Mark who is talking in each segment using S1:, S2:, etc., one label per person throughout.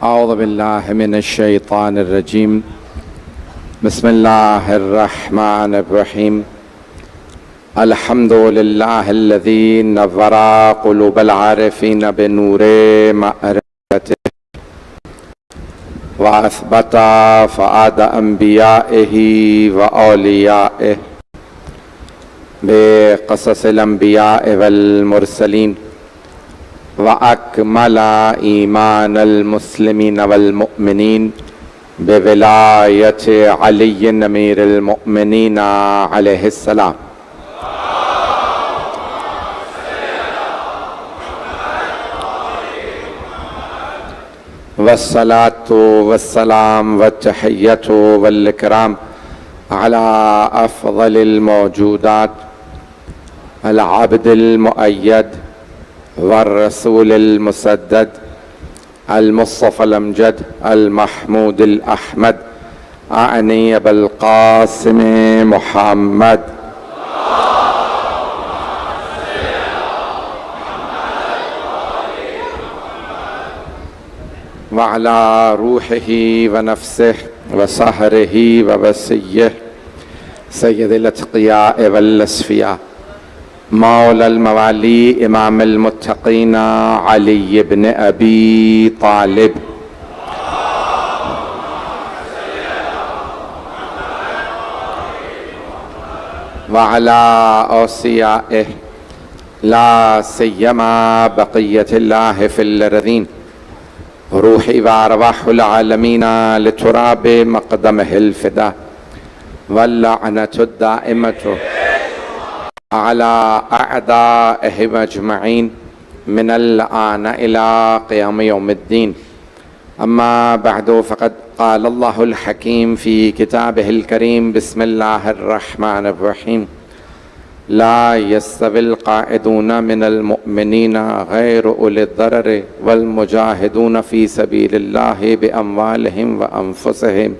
S1: औज़ु बिल्लाहि मिनश्शैतानिर्रजीम। बिस्मिल्लाहिर्रहमानिर्रहीम। अल्हम्दुलिल्लाहिल्लज़ी नव्वरा क़ुलूबल आरिफ़ीन बिनूरे मअरिफ़तिही व असबता फ़ुआद अंबियाइही व औलियाइही बिक़ससिल अंबियाइ वल मुरसलीन व अकमला ईमानल मुस्लिमीन वल मुअमिनीन बिविलायति अली अमीरुल मुअमिनीन अलैहिस्सलाम। वस्सलातु वस्सलाम वत्तहिय्यतु वल इकराम अला अफ़ज़लिल मौजूदात अल अब्दिल मुअय्यद वर्रसूलिल मुसद्दद अल मुस्तफ़ल अमजद अल महमूदिल अहमद आनी अबुल क़ासिम मुहम्मद व अला रूहिही व नफ्सिही व सहरिही व वसिय्यिही सय्यदिल अत्क़िया वल अस्फ़िया मौलल मवाली इमामुल मुत्तक़ीन अली इब्न अबी तालिब व अला औसियाइही ला सिय्यमा बक़िय्यतिल्लाहि फ़िल अर्ज़ीन रूही व अरवाहुल आलमीन लितुराबि मक़दमिहिल फ़िदा वल लअनतुद दाइमतु अला अअदाइहि अजमईन मिनल आन इला क़ियाम यौमिद्दीन। अम्मा बअदु फ़क़द क़ाल अल्लाहुल हकीम फ़ी किताबिहिल करीम बिस्मिल्लाहिर रहमानिर रहीम ला यस्तविल क़ाइदून मिनल मुअमिनीन गैरु उलिद दररि वल मुजाहिदून फ़ी सबीलिल्लाहि बिअम्वालिहिम व अनफुसिहिम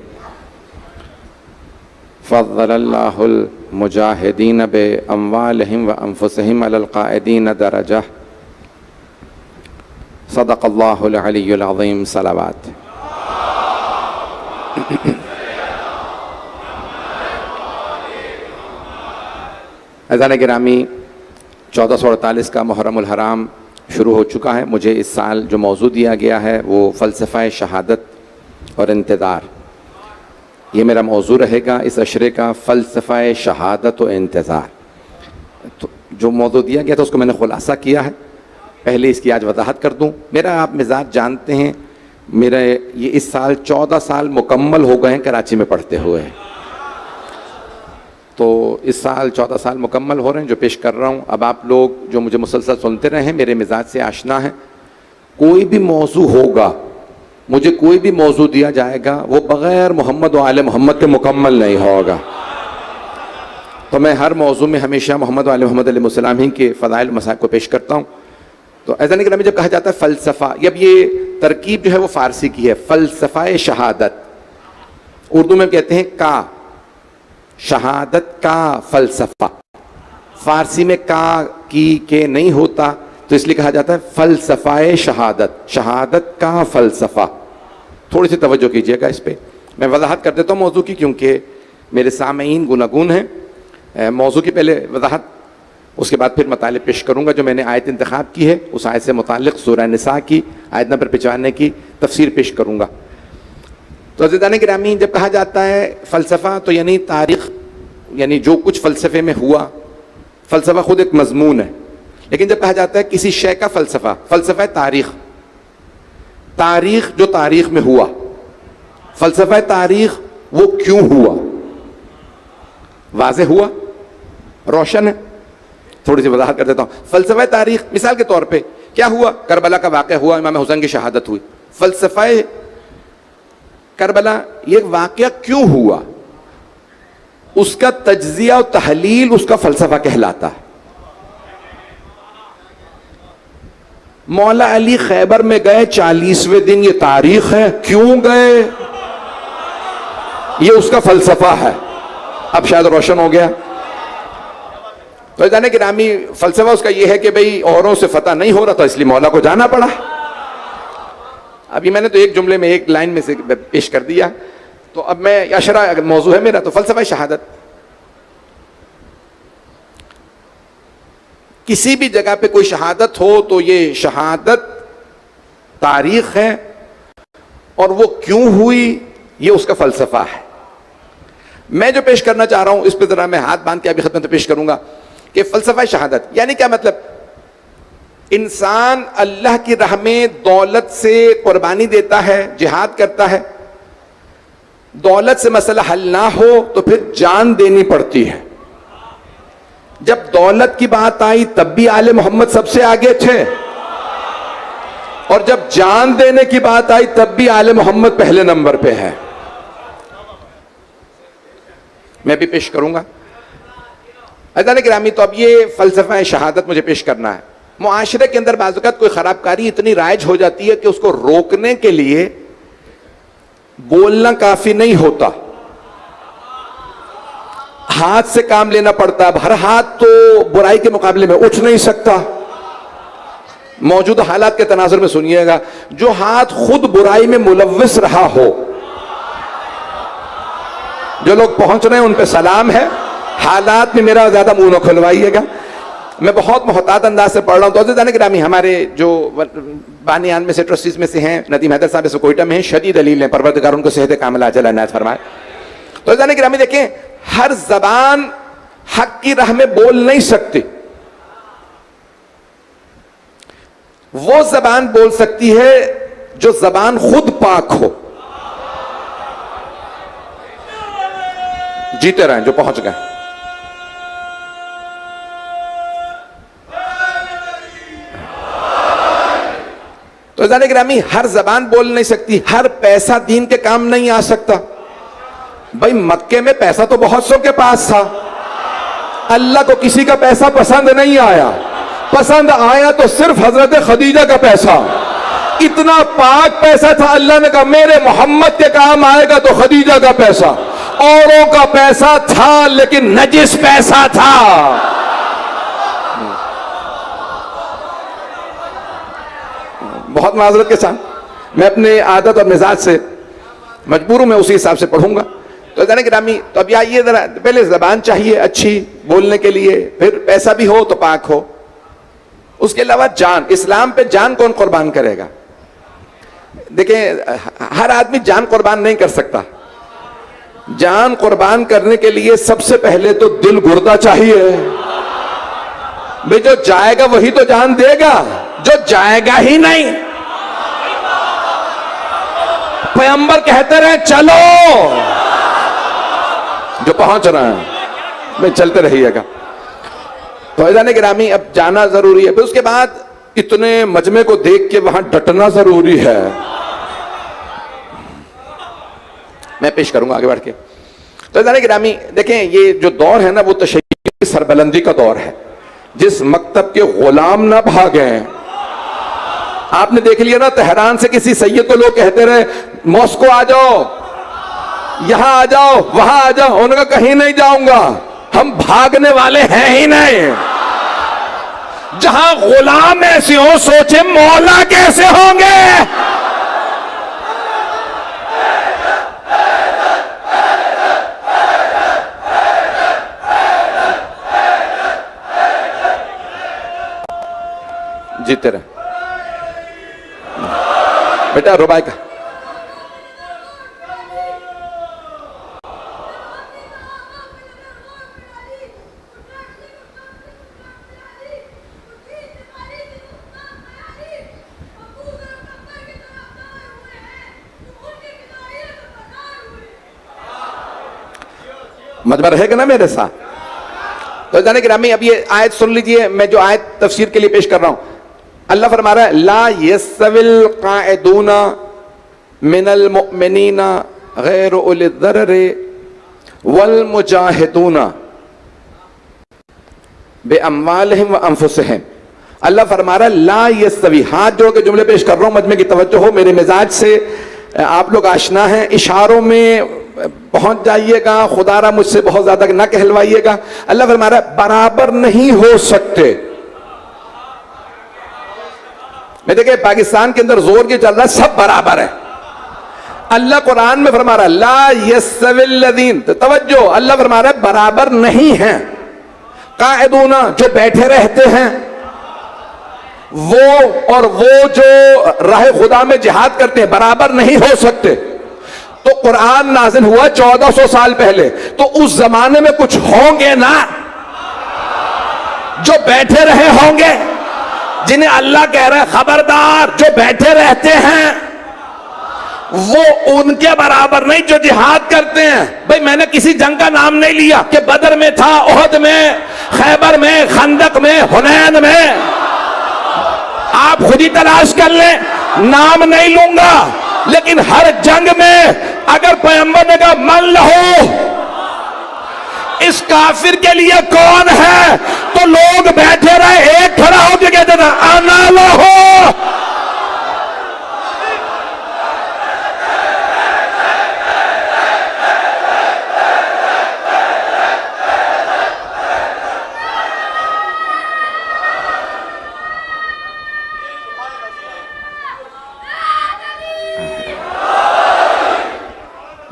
S1: फ़ज़्ज़लल्लाहुल मुजाहिदीन बिअम्वालिहिम व अनफुसिहिम अलल क़ाइदीन दरजा। सदक़ल्लाहुल अलियुल अज़ीम। सलावत। अज़ान गिरामी 1448 का मुहर्रमुल हराम शुरू हो चुका है। मुझे इस साल जो मौजू दिया गया है वो फ़लसफ़ा शहादत और इंतज़ार, ये मेरा मौजू रहेगा इस अशरे का, फ़लसफ़ा शहादत और इंतज़ार। तो जो मौजू दिया गया था उसको मैंने खुलासा किया है, पहले इसकी आज वजाहत कर दूं। मेरा आप मिजाज जानते हैं, मेरे ये इस साल 14 साल मुकम्मल हो गए हैं कराची में पढ़ते हुए, तो इस साल 14 साल मुकम्मल हो रहे हैं जो पेश कर रहा हूँ। अब आप लोग जो मुझे मुसलसल सुनते रहे हैं, मेरे मिजाज से आशना है। कोई भी मौजू होगा, मुझे कोई भी मौजू दिया जाएगा, वो बग़ैर मोहम्मद व आले मोहम्मद के मुकम्मल नहीं होगा। तो मैं हर मौजू में हमेशा मोहम्मद व आले मोहम्मद अलैहिस्सलाम ही के फ़ज़ाइल मसाइल को पेश करता हूँ। तो ऐज़ान गिरामी जब कहा जाता है फ़लसफ़ा, अब ये तरकीब जो है वो फ़ारसी की है, फ़लसफ़ा शहादत, उर्दू में कहते हैं का, शहादत का फ़लसफ़ा। फ़ारसी में का की के नहीं होता, तो इसलिए कहा जाता है फ़लसफ़ा शहादत, शहादत का फ़लसफ़ा। थोड़ी सी तवज्जो कीजिएगा इस पर। मैं वजाहत कर देता हूँ मौजू की, क्योंकि मेरे सामईन गुनागून हैं। मौजू की पहले वजाहत, उसके बाद फिर मतालिब पेश करूँगा। जो मैंने आयत इंतखाब की है उस आयत से मुताल्लिक़ सूरह निसा की आयत नंबर 95 की तफसीर पेश करूँगा। तो अज़ीज़ान गिरामी, जब कहा जाता है फ़लसफ़ा तो यानी तारीख़, यानी जो कुछ फ़लसफ़े में हुआ। फ़लसफ़ा ख़ुद एक मज़मून है, लेकिन जब कहा जाता है किसी शय का फ़लसफ़ा, फ़लसफ़ा तारीख़, तारीख़ जो तारीख़ में हुआ, फ़लसफ़ा तारीख़ वो क्यों हुआ, वाज़ेह हुआ, रोशन है। थोड़ी सी वजाहत कर देता हूँ। फ़लसफ़ा तारीख़, मिसाल के तौर पे क्या हुआ, करबला का वाक़या हुआ, इमाम हुसैन की शहादत हुई। फ़लसफ़ा करबला ये वाक़या क्यों हुआ, उसका तज्ज़िया और तहलील उसका फ़लसफ़ा कहलाता है। मौला अली खैबर में गए 40वें दिन, ये तारीख है, क्यों गए ये उसका फ़लसफ़ा है। अब शायद रोशन हो गया। तो जाने गिरामी फ़लसफ़ा उसका ये है कि भाई औरों से फतह नहीं हो रहा था, इसलिए मौला को जाना पड़ा। अभी मैंने तो एक जुमले में एक लाइन में से पेश कर दिया, तो अब मैं अशरा अगर मौजू है मेरा तो फलसफा शहादत। किसी भी जगह पे कोई शहादत हो तो ये शहादत तारीख है और वो क्यों हुई ये उसका फलसफा है। मैं जो पेश करना चाह रहा हूं इस पर जरा मैं हाथ बांध के अभी खिदमत पेश करूंगा कि फलसफा शहादत यानी क्या मतलब। इंसान अल्लाह की राह में दौलत से कुर्बानी देता है, जिहाद करता है, दौलत से मसला हल ना हो तो फिर जान देनी पड़ती है। जब दौलत की बात आई तब भी आले मोहम्मद सबसे आगे थे, और जब जान देने की बात आई तब भी आले मोहम्मद पहले नंबर पे है। मैं भी पेश करूंगा अज़ान गिरामी। तो अब ये फलसफा शहादत मुझे पेश करना है। मुआशरे के अंदर बाज़-औक़ात कोई खराबकारी इतनी राइज हो जाती है कि उसको रोकने के लिए बोलना काफी नहीं होता, हाथ से काम लेना पड़ता है। हर हाथ तो बुराई के मुकाबले में उठ नहीं सकता। मौजूदा हालात के तनाजुर में सुनिएगा, जो हाथ खुद बुराई में मुलव्विस रहा हो, जो लोग पहुंच रहे हैं उन पे सलाम है। हालात में मेरा ज्यादा मुंह न खुलवाइएगा, मैं बहुत मोहतात अंदाज से पढ़ रहा हूं। तो अज़ीज़ान गिरामी, हमारे जो बानियान में से ट्रस्टीज में से हैं, नदीम हैदर साहब इस कोयटा में हैं, शदीद अलील हैं, परवरदिगार उनको सेहत कामिला अजल इनायत फरमाए। तो अज़ीज़ान गिरामी देखें, हर जबान हक की राह में बोल नहीं सकती। वो जबान बोल सकती है जो जबान खुद पाक हो। जीते रहें जो पहुंच गए। तो जाने गिरामी, हर जबान बोल नहीं सकती, हर पैसा दीन के काम नहीं आ सकता। भाई मक्के में पैसा तो बहुत सौ के पास था, अल्लाह को किसी का पैसा पसंद नहीं आया। पसंद आया तो सिर्फ हजरत खदीजा का पैसा। इतना पाक पैसा था, अल्लाह ने कहा मेरे मोहम्मद के काम आएगा तो खदीजा का पैसा। औरों का पैसा था लेकिन नजिस पैसा था। बहुत माजरत के साथ मैं अपने आदत और मिजाज से मजबूर हूं, मैं उसी हिसाब से पढ़ूंगा। तो जाने गिरामी, तो अब ये जरा पहले जबान चाहिए अच्छी बोलने के लिए, फिर पैसा भी हो तो पाक हो, उसके अलावा जान। इस्लाम पे जान कौन कुर्बान करेगा? देखें, हर आदमी जान कुर्बान नहीं कर सकता। जान कुर्बान करने के लिए सबसे पहले तो दिल गुर्दा चाहिए। भाई जो जाएगा वही तो जान देगा, जो जाएगा ही नहीं। पैगंबर कहते रहे चलो, जो पहुंच रहे हैं मैं चलते रहिएगा। तो अज़ीज़ान गिरामी, अब जाना जरूरी है, फिर उसके बाद इतने मजमे को देख के वहां डटना जरूरी है। मैं पेश करूंगा आगे बढ़ के। तो अज़ीज़ान गिरामी देखें, ये जो दौर है ना वो तशय्युई सरबलंदी का दौर है। जिस मकतब के गुलाम ना भागे, आपने देख लिया ना, तेहरान से किसी सैयद को लोग कहते रहे मॉस्को आ जाओ, यहां आ जाओ, वहां आ जाओ, उन्होंने कहा कहीं नहीं जाऊंगा, हम भागने वाले हैं ही नहीं। जहां गुलाम ऐसे हो, सोचे मौला कैसे होंगे। जीते रहे बेटा, रुबाई का मजबा रहेगा ना मेरे साथ। तो जाने गिरामी, अब ये आयत सुन लीजिए, मैं जो आयत तफसीर के लिए पेश कर रहा हूं। अल्लाह फरमा रहा है, ला यस्तविल काइदूना मिनल मुमिनीना गैर उलिल दररे वल मुजाहिदूना बिअम्वालिहिम व अनफुसिहिम। अल्लाह फरमा रहा है ला यस्तवी, हाथ जोड़ के जुमले पेश कर रहा हूं, मजमे की तवज्जो हो। मेरे मिजाज से आप लोग आशना हैं, इशारों में पहुंच जाइएगा, खुदारा मुझसे बहुत ज्यादा ना कहलवाइएगा। अल्लाह फरमा रहा है बराबर नहीं हो सकते। मैं देखिए पाकिस्तान के अंदर जोर के चल रहा है, सब बराबर है। अल्लाह कुरान में फरमा रहा है ला यस्तविल्लज़ीन, तो तवज्जो, अल्लाह फरमा रहा है बराबर नहीं है। कायदूना, जो बैठे रहते हैं, वो और वो जो राह खुदा में जिहाद करते हैं बराबर नहीं हो सकते। तो कुरान नाज़िल हुआ 1400 साल पहले, तो उस जमाने में कुछ होंगे ना जो बैठे रहे होंगे, जिन्हें अल्लाह कह रहा है खबरदार, जो बैठे रहते हैं वो उनके बराबर नहीं जो जिहाद करते हैं। भाई मैंने किसी जंग का नाम नहीं लिया कि बदर में था, ओहद में, खैबर में, खंदक में, हुनैन में, आप खुद ही तलाश कर लें, नाम नहीं लूंगा। लेकिन हर जंग में अगर पैगंबर ने कहा मन लहो इस काफिर के लिए कौन है, तो लोग बैठे रहे, एक खड़ा होकर कहते थे आना लहो।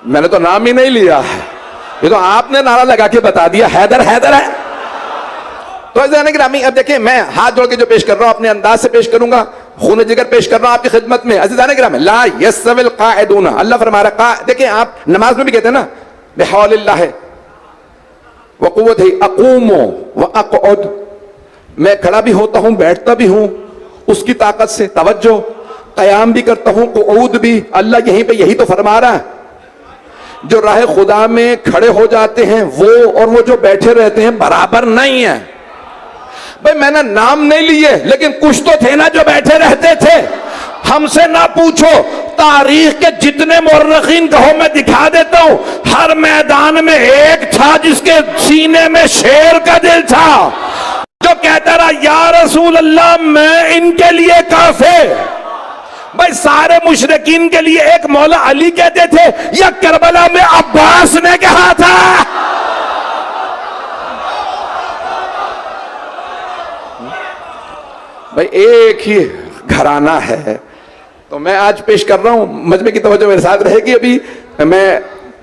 S1: मैंने तो नाम ही नहीं लिया, ये तो आपने नारा लगा के बता दिया हैदर हैदर है। तो ग्रामी, अब देखिए मैं हाथ जोड़ के जो पेश कर रहा हूं अपने अंदाज से पेश करूंगा, खून जिगर पेश कर रहा हूं आपकी खिदमत में। अज़ीज़ान ग्रामी, ला यस्तविल काइदूना, अल्लाह फरमा रहा है, देखिए आप नमाज में भी कहते हैं ना बिहौलिल्लाह व कुव्वतिही अक़ूमु व अक़उद, मैं खड़ा भी होता हूं, बैठता भी हूं उसकी ताकत से। तवज्जो, क़याम भी करता हूं, क़ुऊद भी। अल्लाह यहीं पे यही तो फरमा रहा है, जो राह खुदा में खड़े हो जाते हैं वो और वो जो बैठे रहते हैं बराबर नहीं है। भाई मैंने नाम नहीं लिए, लेकिन कुछ तो थे ना जो बैठे रहते थे। हमसे ना पूछो, तारीख के जितने मुर्रखीन कहो मैं दिखा देता हूं, हर मैदान में एक था जिसके सीने में शेर का दिल था, जो कहता रहा या रसूल अल्लाह मैं इनके लिए काफी। भाई सारे मुशरिकीन के लिए एक मौला अली कहते थे, या करबला में अब्बास ने कहा था। भाई एक ही घराना है। तो मैं आज पेश कर रहा हूं, मजमे की तवज्जो मेरे साथ रहेगी, अभी मैं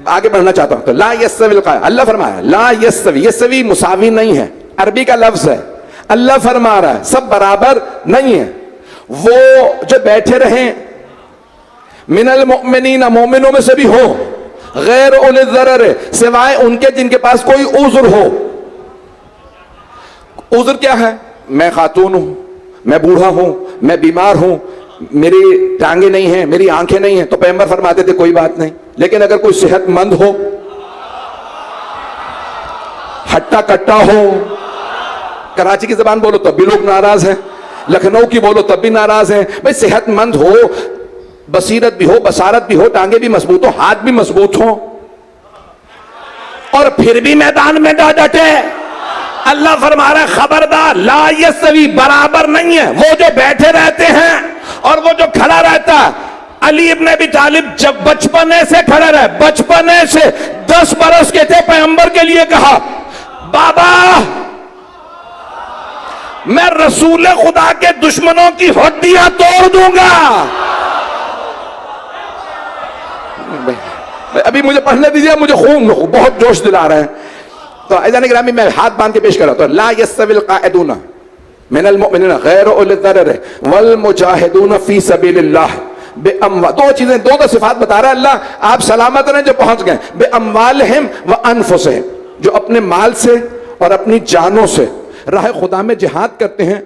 S1: आगे बढ़ना चाहता हूं। तो ला यस्तविल काइद, अल्लाह फरमाया ला यस्तवी, यस्तवी मुसावी नहीं है, अरबी का लफ्ज है। अल्लाह फरमा रहा है सब बराबर नहीं है। वो जो बैठे रहें मिनल मुमिनीन, मोमिनों में से भी हो, गैर उल ज़रर, सिवाय उनके जिनके पास कोई उज़्र हो। उज़्र क्या है? मैं खातून हूं, मैं बूढ़ा हूं, मैं बीमार हूं, मेरी टांगे नहीं हैं, मेरी आंखें नहीं हैं, तो पैगंबर फरमाते थे कोई बात नहीं। लेकिन अगर कोई सेहतमंद हो, हट्टा कट्टा हो, कराची की जबान बोलो तब भी लोग नाराज हैं, लखनऊ की बोलो तब भी नाराज हैं। भाई सेहतमंद हो, बसीरत भी हो, बसारत भी हो, टांगे भी मजबूत हो, हाथ भी मजबूत हो, और फिर भी मैदान में ना डटे। अल्लाह फरमा रहा है खबरदार, ला यस्तवी, बराबर नहीं है वो जो बैठे रहते हैं और वो जो खड़ा रहता है। अली इब्न अबी तालिब जब बचपने से खड़े रहे, बचपने से 10 बरस के थे, पैगंबर के लिए कहा बाबा मैं रसूल खुदा के दुश्मनों की हड्डियां तोड़ दूंगा। अभी मुझे पढ़ने दीजिए, मुझे खून बहुत जोश दिला रहे हैं। तो अज़ीज़ान ग्रामी, मैं हाथ बांध के पेश कर रहा हूं। ला यस्तविल काइदूना मिनल मुमिनीन गैर उल ज़रर वल मुजाहिदून फी सबीलिल्लाह बेअमवाल। दो चीजें, दो सिफात बता रहा है अल्लाह। आप सलामत रहें जो पहुंच गए। बेअमवालिहिम व अनफुसिहिम, जो अपने माल से और अपनी जानों से राह खुदा में जिहाद करते हैं,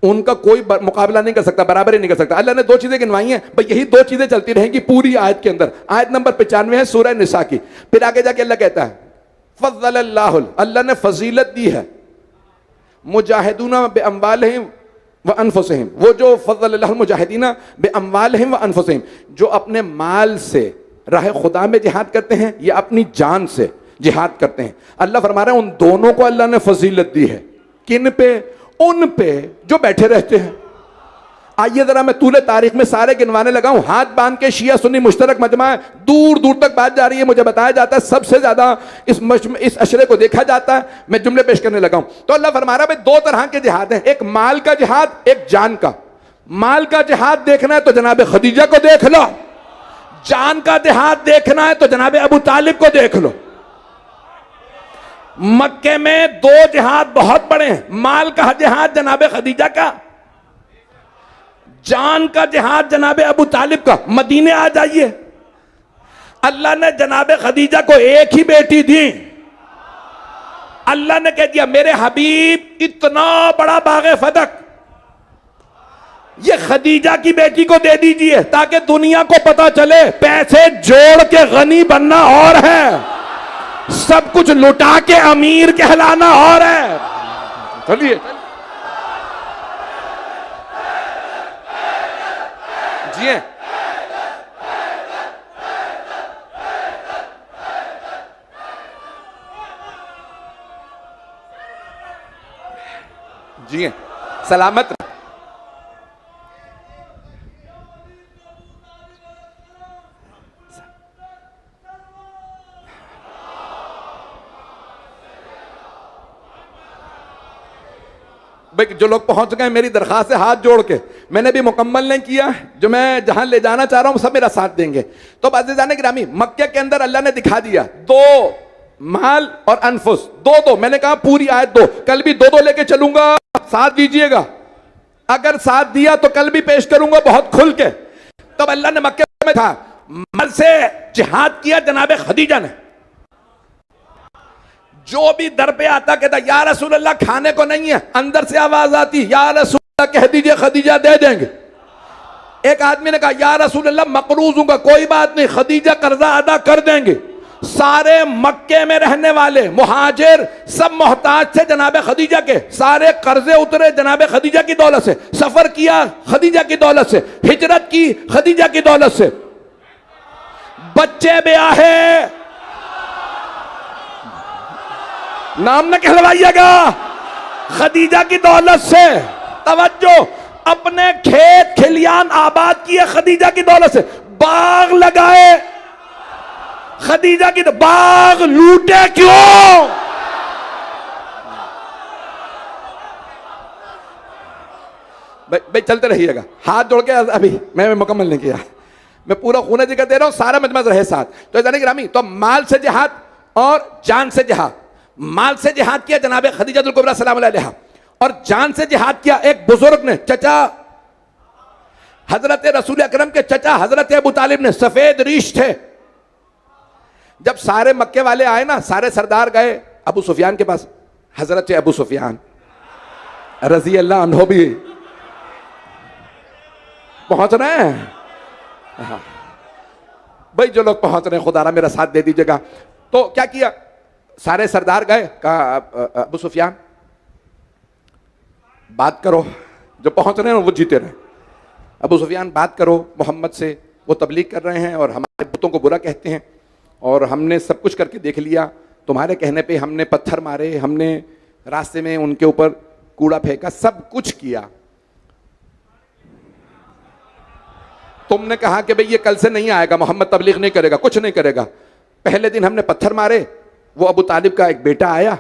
S1: उनका कोई मुकाबला नहीं कर सकता, बराबर ही नहीं कर सकता। अल्लाह ने दो चीजें गिनवाई हैं, भाई यही दो चीजें चलती रहेंगी पूरी आयत के अंदर। आयत नंबर 95 है सूरह निसा की। फिर आगे जाके अल्लाह कहता है फज़्ज़लल्लाहु, अल्लाह ने फजीलत दी है मुजाहिदूना बेअमवालिहिम व अनफुसिहिम, वो जो फज़्ज़लल्लाहु मुजाहिदीना बेअमवालिहिम व अनफुसिहिम, जो अपने माल से राह खुदा में जिहाद करते हैं या अपनी जान से जिहाद करते हैं। अल्लाह फरमा रहे हैं उन दोनों को अल्लाह ने फजीलत दी है। किन पे? उन पे जो बैठे रहते हैं। आइए जरा मैं तूले तारीख में सारे गिनवाने लगा हूं। हाथ बांध के शिया सुन्नी मुश्तरक मजमा है, दूर दूर तक बात जा रही है। मुझे बताया जाता है सबसे ज्यादा इस अशरे को देखा जाता है। मैं जुमले पेश करने लगा हूं। तो अल्लाह फरमा रहा है दो तरह के जिहाद हैं, एक माल का जिहाद, एक जान का। माल का जिहाद देखना है तो जनाब खदीजा को देख लो, जान का जिहाद देखना है तो जनाब अबू तालिब को देख लो। मक्के में दो जिहाद बहुत बड़े हैं, माल का जिहाद जनाब खदीजा का, जान का जिहाद जनाब अबू तालिब का। मदीने आ जाइए, अल्लाह ने जनाब खदीजा को एक ही बेटी दी। अल्लाह ने कह दिया मेरे हबीब इतना बड़ा बागे फदक ये खदीजा की बेटी को दे दीजिए ताकि दुनिया को पता चले पैसे जोड़ के गनी बनना और है, सब कुछ लुटा के अमीर कहलाना और है। चलिए जिए। जिए सलामत। भाई जो लोग पहुंच गए मेरी दरखास्त से हाथ जोड़ के, मैंने भी मुकम्मल नहीं किया, जो मैं जहां ले जाना चाह रहा हूं सब मेरा साथ देंगे। तो अज़ीज़ान गिरामी, मक्के के अंदर अल्लाह ने दिखा दिया दो माल और अनफुस, दो दो। मैंने कहा पूरी आयत दो, कल भी दो दो लेके चलूंगा, साथ दीजिएगा। अगर साथ दिया तो कल भी पेश करूंगा बहुत खुल के। तब अल्लाह ने मक्के में था माल से जिहाद किया जनाब खदीजा ने। जो भी दर पे आता कहता या रसूल अल्लाह खाने को नहीं है, अंदर से आवाज आती या रसूल अल्लाह कह दीजिए खदीजा दे देंगे। एक आदमी ने कहा या रसूल अल्लाह मकरूज हूंगा, कोई बात नहीं खदीजा कर्जा अदा कर देंगे। सारे मक्के में रहने वाले मुहाजिर सब मोहताज थे जनाब खदीजा के, सारे कर्जे उतरे जनाब खदीजा की दौलत से, सफर किया खदीजा की दौलत से, हिजरत की खदीजा की दौलत से, बच्चे ब्याहे, नाम न कहलवाइएगा, खदीजा की दौलत से। तवज्जो, अपने खेत खलियान आबाद किए खदीजा की दौलत से, बाग लगाए खदीजा की, तो बाग लूटे क्यों? भाई चलते रहिएगा, हाथ जोड़ के। अभी मैं मुकम्मल नहीं किया, मैं पूरा खून जिक्र दे रहा हूं, सारा मजमा रहे साथ। तो जाने गिरामी, तो माल से जिहाद और जान से जिहाद। माल से जिहाद किया जनाब खदीजतुल कुबरा सलाम अलैहा, और जान से जिहाद किया एक बुजुर्ग ने, चचा हजरत रसूल अकरम के चचा हजरत अबू तालिब ने, सफेद रीश थे। जब सारे मक्के वाले आए ना, सारे सरदार गए अबू सुफियान के पास, हजरत अबू सुफियान रजी अल्लाह अन्हो भी पहुंच रहे हैं। भाई जो लोग पहुंच रहे हैं खुदारा मेरा साथ दे दीजिएगा। तो क्या किया, सारे सरदार गए, कहा अबू सुफियान बात करो, जो पहुंच रहे हैं वो जीते रहे। अबू सुफियान बात करो मोहम्मद से, वो तबलीग कर रहे हैं और हमारे बुतों को बुरा कहते हैं, और हमने सब कुछ करके देख लिया, तुम्हारे कहने पे हमने पत्थर मारे, हमने रास्ते में उनके ऊपर कूड़ा फेंका, सब कुछ किया। तुमने कहा कि भाई ये कल से नहीं आएगा, मोहम्मद तबलीग नहीं करेगा, कुछ नहीं करेगा। पहले दिन हमने पत्थर मारे, वो अबू तालिब का एक बेटा आया,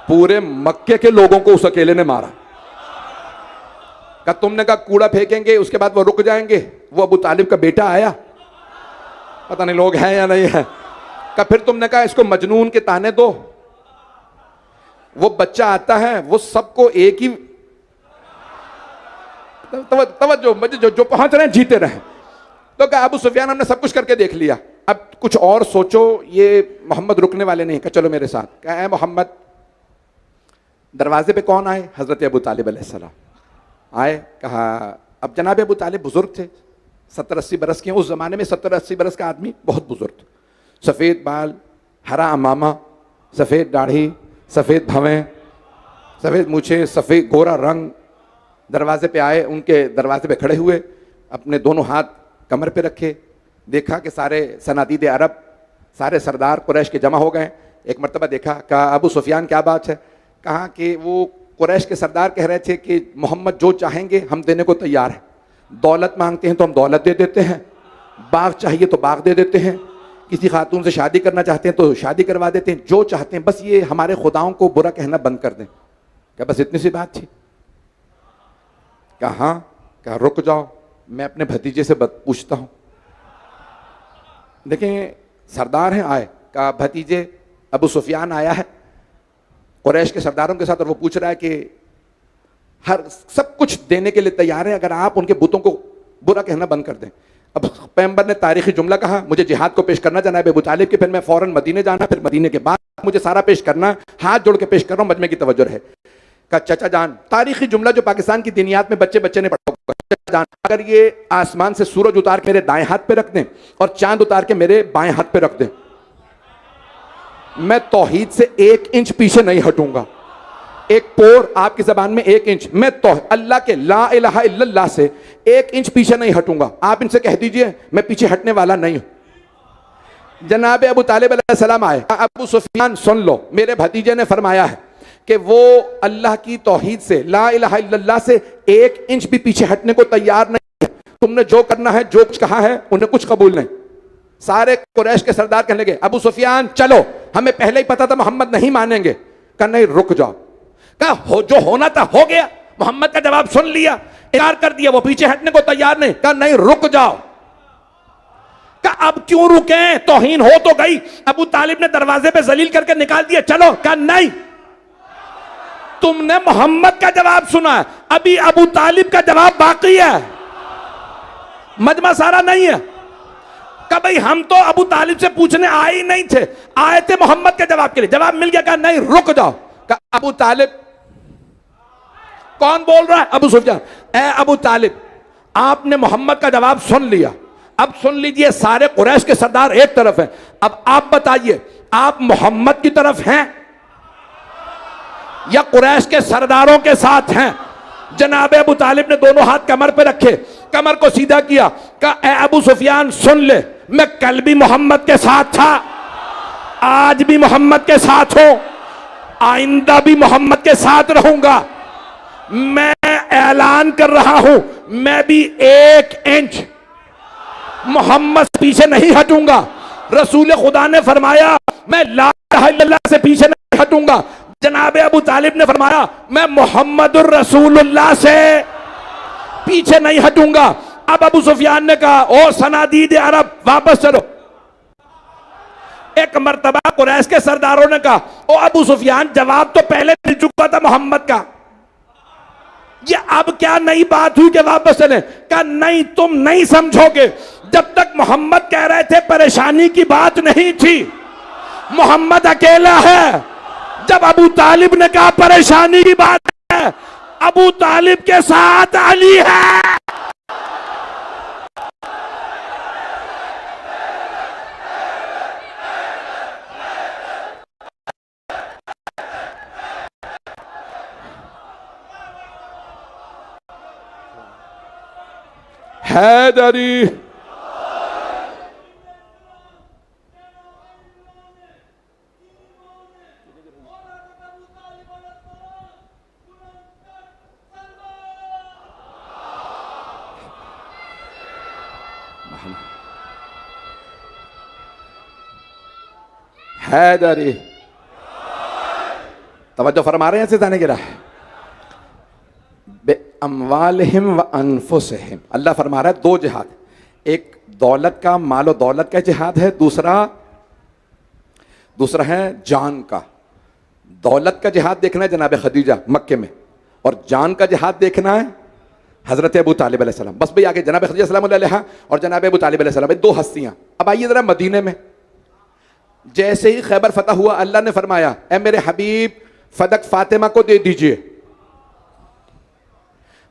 S1: पूरे मक्के के लोगों को उस अकेले ने मारा। का तुमने कहा कूड़ा फेंकेंगे, उसके बाद वो रुक जाएंगे, वो अबू तालिब का बेटा आया, पता नहीं लोग हैं या नहीं है। का फिर तुमने कहा इसको मजनून के ताने दो, वो बच्चा आता है, वो सबको एक ही तवज्जो, जो पहुंच रहे हैं जीते रहे। तो कहा अबू सुफियान हमने सब कुछ करके देख लिया, अब कुछ और सोचो, ये मोहम्मद रुकने वाले नहीं। कहा चलो मेरे साथ। कहा मोहम्मद, दरवाजे पे कौन आए? हजरत अबू तालिब अलैहिस्सलाम आए। कहा अब जनाब अबू तालिब बुजुर्ग थे, 70-80 बरस के, उस जमाने में 70-80 बरस का आदमी बहुत बुजुर्ग था, सफेद बाल, हरा अमामा, सफेद दाढ़ी, सफेद भवें, सफेद मूछे, सफेद गोरा रंग। दरवाजे पे आए, उनके दरवाजे पे खड़े हुए, अपने दोनों हाथ कमर पे रखे, देखा कि सारे सनादीद अरब, सारे सरदार कुरैश के जमा हो गए। एक मरतबा देखा, कहा अबू सुफियान क्या बात है? कहा कि वो कुरैश के सरदार कह रहे थे कि मोहम्मद जो चाहेंगे हम देने को तैयार हैं। दौलत मांगते हैं तो हम दौलत दे देते हैं, बाग चाहिए तो बाग दे देते हैं, किसी खातून से शादी करना चाहते हैं तो शादी करवा देते हैं, जो चाहते हैं, बस ये हमारे खुदाओं को बुरा कहना बंद कर दें। क्या बस इतनी सी बात थी? कहा हाँ, कहा रुक जाओ, मैं अपने भतीजे से पूछता हूं। देखें, सरदार हैं, आए, कहा भतीजे अबू सुफियान आया है कुरैश के सरदारों के साथ, और वो पूछ रहा है कि हर सब कुछ देने के लिए तैयार है अगर आप उनके बुतों को बुरा कहना बंद कर दें। अब पैगंबर ने तारीखी जुमला कहा, मुझे जिहाद को पेश करना जनाब अबू तालिब के, फिर मैं फौरन मदीने जाना, फिर मदीने के बाद मुझे सारा पेश करना, हाथ जोड़ के पेश कर रहा हूं, मजमे की तवज्जो है। कहा चाचा जान, तारीखी जुमला जो पाकिस्तान की दीनियात में बच्चे बच्चे ने पढ़ा होगा, चाचा जान अगर ये आसमान से सूरज उतार के मेरे दाएं हाथ पे रख दें और चांद उतार के मेरे बाएं हाथ पे रख दें, मैं तौहीद से 1 इंच पीछे नहीं हटूंगा। एक पोर आपकी जबान में 1 इंच, मैं तो अल्लाह के ला इलाहा इल्लल्लाह से 1 इंच पीछे नहीं हटूंगा। आप इनसे कह दीजिए मैं पीछे हटने वाला नहीं हूं। जनाब अबू तालिब अलैहिस्सलाम आए, अबू सुफियान सुन लो, मेरे भतीजे ने फरमाया है कि वो अल्लाह की तौहीद से, ला इलाहा इल्लल्लाह से 1 इंच भी पीछे हटने को तैयार नहीं है। तुमने जो करना है, जो कुछ कहा है, उन्हें कुछ कबूल नहीं। सारे कुरैश के सरदार कहने लगे अबू सुफियान चलो, हमें पहले ही पता था मोहम्मद नहीं मानेंगे। कहा नहीं, रुक जाओ। कहा हो, जो होना था हो गया, मोहम्मद का जवाब सुन लिया, इनकार कर दिया, वो पीछे हटने को तैयार नहीं। कहा नहीं, रुक जाओ। कहा अब क्यों रुके, तौहीन हो तो गई। अबू तालिब ने दरवाजे पे जलील करके निकाल दिया, चलो। कहा नहीं, तुमने मोहम्मद का जवाब सुना है, अभी अबू तालिब का जवाब बाकी है, मजमा सारा नहीं है। कहा भाई हम तो अबू तालिब से पूछने आए ही नहीं थे, आए थे मोहम्मद के जवाब के लिए, जवाब मिल गया। कहा नहीं, रुक जाओ। कहा अबू तालिब, कौन बोल रहा है? अबू सुफियान। ए अबू तालिब, आपने मोहम्मद का जवाब सुन लिया, अब सुन लीजिए, सारे कुरैश के सरदार एक तरफ हैं, अब आप बताइए आप मोहम्मद की तरफ हैं या कुरैश के सरदारों के साथ हैं? जनाब अबू तालिब ने दोनों हाथ कमर पे रखे, कमर को सीधा किया, कहा ए अबू सुफियान सुन ले, मैं कल भी मोहम्मद के साथ था, आज भी मोहम्मद के साथ हूं, आइंदा भी मोहम्मद के साथ रहूंगा। मैं ऐलान कर रहा हूं, मैं भी 1 इंच मोहम्मद से पीछे नहीं हटूंगा। रसूल खुदा ने फरमाया मैं ला इलाहा इल्लल्लाह से पीछे नहीं हटूंगा। जनाब अबू तालिब ने फरमाया मैं मोहम्मदुर रसूलुल्लाह से पीछे नहीं हटूंगा। अब अबू सुफियान ने कहा ओ सनादीद अरब, वापस चलो। एक मर्तबा कुरैश के सरदारों ने कहा ओ अबू सुफियान, जवाब तो पहले मिल चुका था मोहम्मद का, ये अब क्या नई बात हुई कि वापस चले? कहा नहीं, तुम नहीं समझोगे, जब तक मोहम्मद कह रहे थे परेशानी की बात नहीं थी, मोहम्मद अकेला है। जब अबू तालिब ने कहा परेशानी की बात है, अबू तालिब के साथ अली है। हैदरी हैदरी, तवज्जो फरमा रहे हैं सिताने की राह। अम्वालिहिम व अनफुसिहिम, अल्लाह फरमा रहा है 2 जिहाद, एक दौलत का, मालो दौलत का जिहाद है, दूसरा है जान का। दौलत का जिहाद देखना है जनाब खदीजा मक्के में, और जान का जिहाद देखना है हजरत अबू तालिब अलैहिस्सलाम। बस भाई आगे जनाब खदीजा सलाम अलैहा और जनाब अबू तालिब अलैहिस्सलाम, 2 हस्तियां। अब आइए जरा मदीने में, जैसे ही खैबर फतह हुआ, अल्लाह ने फरमाया ए मेरे हबीब फदक फातिमा को दे दीजिए।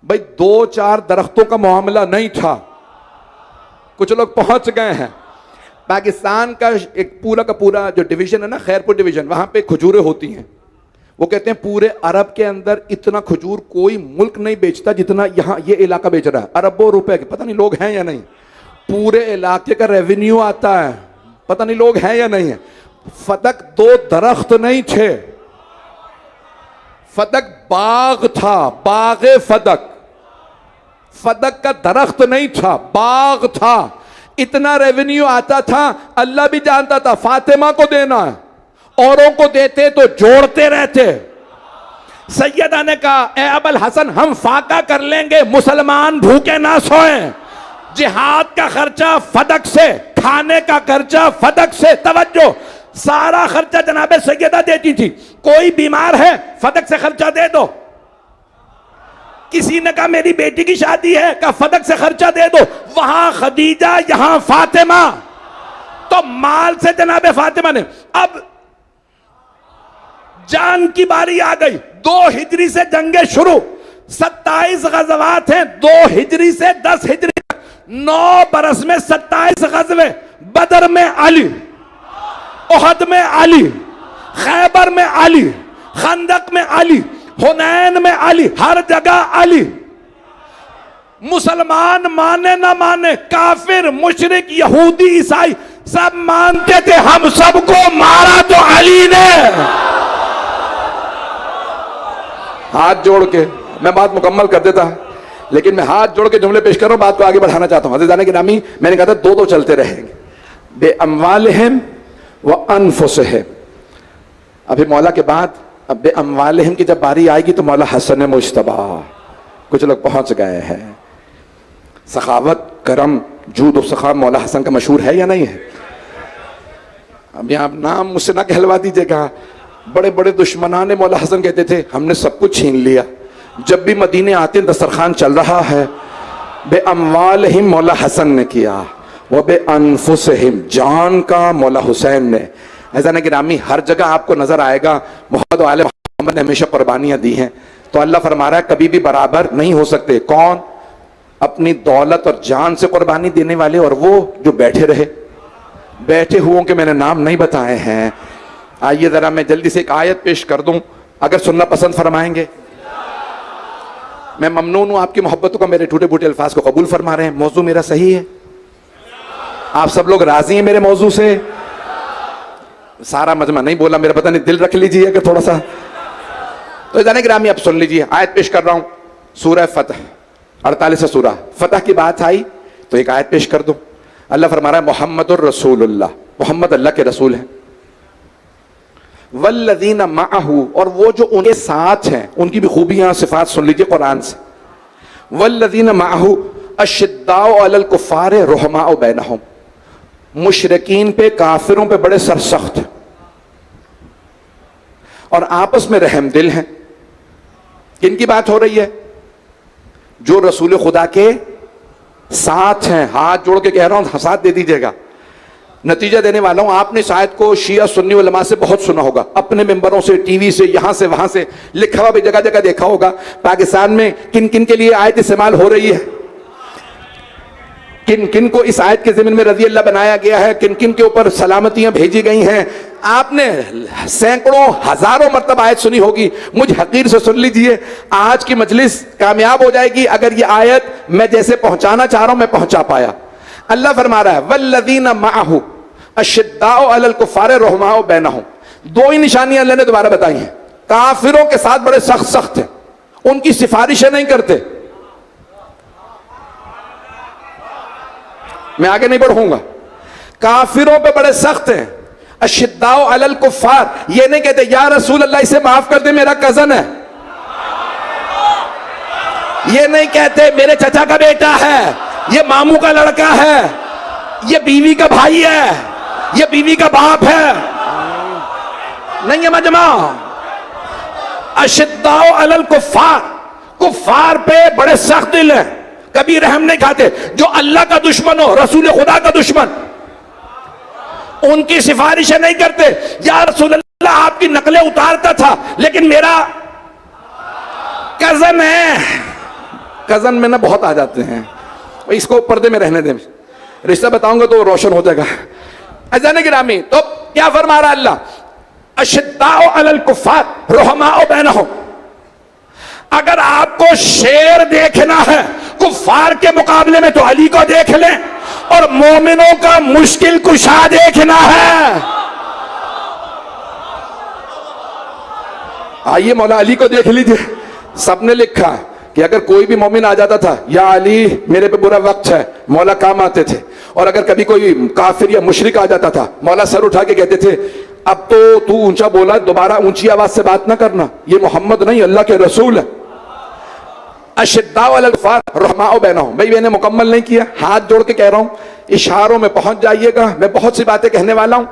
S1: भाई 2-4 दरख्तों का मामला नहीं था, कुछ लोग पहुंच गए हैं। पाकिस्तान का एक पूरा का पूरा जो डिवीजन है ना, खैरपुर डिवीजन, वहां पे खजूरें होती हैं। वो कहते हैं पूरे अरब के अंदर इतना खजूर कोई मुल्क नहीं बेचता जितना यहाँ ये इलाका बेच रहा है। अरबों रुपए के, पता नहीं लोग हैं या नहीं, पूरे इलाके का रेवेन्यू आता है, पता नहीं लोग हैं या नहीं है। फतक 2 दरख्त नहीं थे, फदक बाग था, बागे फदक, फदक का दरख्त नहीं था, बाग था। इतना रेवेन्यू आता था, अल्लाह भी जानता था फातिमा को देना है, औरों को देते तो जोड़ते रहते। सैयदा ने कहा, ए अबुल हसन, हम फाका कर लेंगे, मुसलमान भूखे ना सोएं। जिहाद का खर्चा फदक से, खाने का खर्चा फदक से। तवज्जो, सारा खर्चा जनाबे सैयदा देती थी। कोई बीमार है, फदक से खर्चा दे दो। किसी ने कहा मेरी बेटी की शादी है, कहा फदक से खर्चा दे दो। वहां खदीजा, यहां फातिमा, तो माल से जनाबे फातिमा ने। अब जान की बारी आ गई। 2 हिजरी से जंगे शुरू, 27 गज़वात हैं। 2 हिजरी से 10 हिजरी, 9 बरस में 27 गज़वे। बदर में अली, उहद में अली, खैबर में अली, खंदक में अली, हुनैन में अली, हर जगह अली। मुसलमान माने ना माने, काफिर, मुशरिक, यहूदी, ईसाई सब मानते थे हम सबको मारा तो अली ने। हाथ जोड़ के मैं बात मुकम्मल कर देता, लेकिन मैं हाथ जोड़ के जुमले पेश कर रहा हूं, बात को आगे बढ़ाना चाहता हूं। अज़ीज़ान गिरामी, मैंने कहा था दो चलते रहेंगे, बे अम्वालिहिम व अनफुसिहिम। अभी मौला के बाद अब बे अम्वालिहिम की जब बारी आएगी तो मौला हसन मुश्तबा, कुछ लोग पहुंच गए हैं। सखावत, करम, जूद और सखा मौला हसन का मशहूर है या नहीं है? अभी आप नाम मुझसे ना कहलवा दीजिएगा। बड़े बड़े दुश्मनाने मौला हसन कहते थे हमने सब कुछ छीन लिया। जब भी मदीने आते दस्तरखान चल रहा है। बे अम्वालिहिम मौला हसन ने किया, वह बे अनफुसिहिम, जान का मौला हुसैन ने। ऐसा नहीं कि रामी हर जगह आपको नजर आएगा मोहम्मद आले मोहम्मद ने हमेशा कुर्बानियां दी हैं, तो अल्लाह फरमा रहा है कभी भी बराबर नहीं हो सकते। कौन? अपनी दौलत और जान से कुर्बानी देने वाले, और वो जो बैठे रहे। बैठे हुओं के मैंने नाम नहीं बताए हैं। आइए जरा मैं जल्दी से एक आयत पेश कर दूं, अगर सुनना पसंद फरमाएंगे। मैं ममनून हूं आपकी मोहब्बतों का, मेरे टूटे फूटे अल्फाज को कबूल फरमा रहे हैं। मौजू मेरा सही है? आप सब लोग राजी हैं मेरे मौजू से? सारा मजमा नहीं बोला, मेरा पता नहीं, दिल रख लीजिए कि थोड़ा सा। तो जाने ग्रामी, अब सुन लीजिए, आयत पेश कर रहा हूं, सूरह फतह 48 सूरह फतह की बात आई तो एक आयत पेश कर दो। अल्लाह फरमा रहा है मुहम्मदुर रसूलुल्लाह, मोहम्मद अल्लाह के रसूल हैं। वल्लज़ीना माअहू, और वो जो उनके साथ हैं, उनकी भी खूबियां सिफात सुन लीजिए कुरान से। वल्लज़ीना माअहू अशिद्दाउ अलल कुफ़ार रुहमाउ बैनहुम, मुशरिकीन पे, काफिरों पे बड़े सरसख्त और आपस में रहम दिल हैं। किनकी बात हो रही है? जो रसूल खुदा के साथ हैं। हाथ जोड़ के कह रहा हूं, साथ दे दीजिएगा। नतीजा देने वाला हूं, आपने शायद को शिया सुन्नी उलमा से बहुत सुना होगा, अपने मेंबरों से, टीवी से, यहां से वहां से, लिखा हुआ भी जगह जगह देखा होगा। पाकिस्तान में किन किन के लिए आयत इस्तेमाल हो रही है, किन किन को इस आयत के ज़मीन में रज़ी अल्लाह बनाया गया है, किन किन के ऊपर सलामतियां भेजी गई हैं। आपने सैकड़ों हजारों मरतबा आयत सुनी होगी। मुझ हकीर से सुन लीजिए, आज की मजलिस कामयाब हो जाएगी अगर ये आयत मैं जैसे पहुंचाना चाह रहा हूं मैं पहुंचा पाया। अल्लाह फरमा रहा है वल्लज़ीना माअहू अशिद्दाउ अलल कुफ़ार रुहमाउ बैनहुम। 2 ही निशानियां अल्लाह ने दोबारा बताई हैं। काफिरों के साथ बड़े सख्त सख्त हैं, उनकी सिफारिशें नहीं करते। मैं आगे नहीं बढ़ूंगा। काफिरों पे बड़े सख्त हैं। अशिद्दाउ अलल कुफ़ार, ये नहीं कहते या रसूल अल्लाह इसे माफ कर दे मेरा कजन है। ये नहीं कहते मेरे चचा का बेटा है, ये मामू का लड़का है, ये बीवी का भाई है, ये बीवी का बाप है। नहीं है मजमा। अशिद्दाउ अलल कुफ़ार, कुफ़ार पे बड़े सख्त दिल है, कभी रहम नहीं खाते। जो अल्लाह का दुश्मन हो, रसूल खुदा का दुश्मन, उनकी सिफारिशें नहीं करते। या रसूल अल्लाह आपकी नकलें उतारता था, लेकिन मेरा कजन है। कजन में ना बहुत आ जाते हैं, इसको पर्दे में रहने दें, रिश्ता बताऊंगा तो रोशन हो जाएगा। अज़ान गिरामी, तो क्या फरमा रहा अल्लाह? अशिद्दाउ अलल कुफ़ार रुहमाउ बैनहुम। अगर आपको शेर देखना है कुफ़ार के मुकाबले में तो अली को देख लें, और मोमिनों का मुश्किल कुशा देखना है आइए मौला अली को देख लीजिए, सबने लिखा कि अगर कोई भी मोमिन आ जाता था, या अली मेरे पे बुरा वक्त है, मौला काम आते थे। और अगर कभी कोई काफिर या मुशरिक आ जाता था, मौला सर उठा के कहते थे, अब तो तू ऊंचा बोला, दोबारा ऊंची आवाज से बात ना करना, ये मोहम्मद नहीं अल्लाह के रसूल है। अशिद्दाउ अलल कुफ़ार रहमाउ बैनहुम। भाई मैंने मुकम्मल नहीं किया, हाथ जोड़ के कह रहा हूं, इशारों में पहुंच जाइएगा। मैं बहुत सी बातें कहने वाला हूं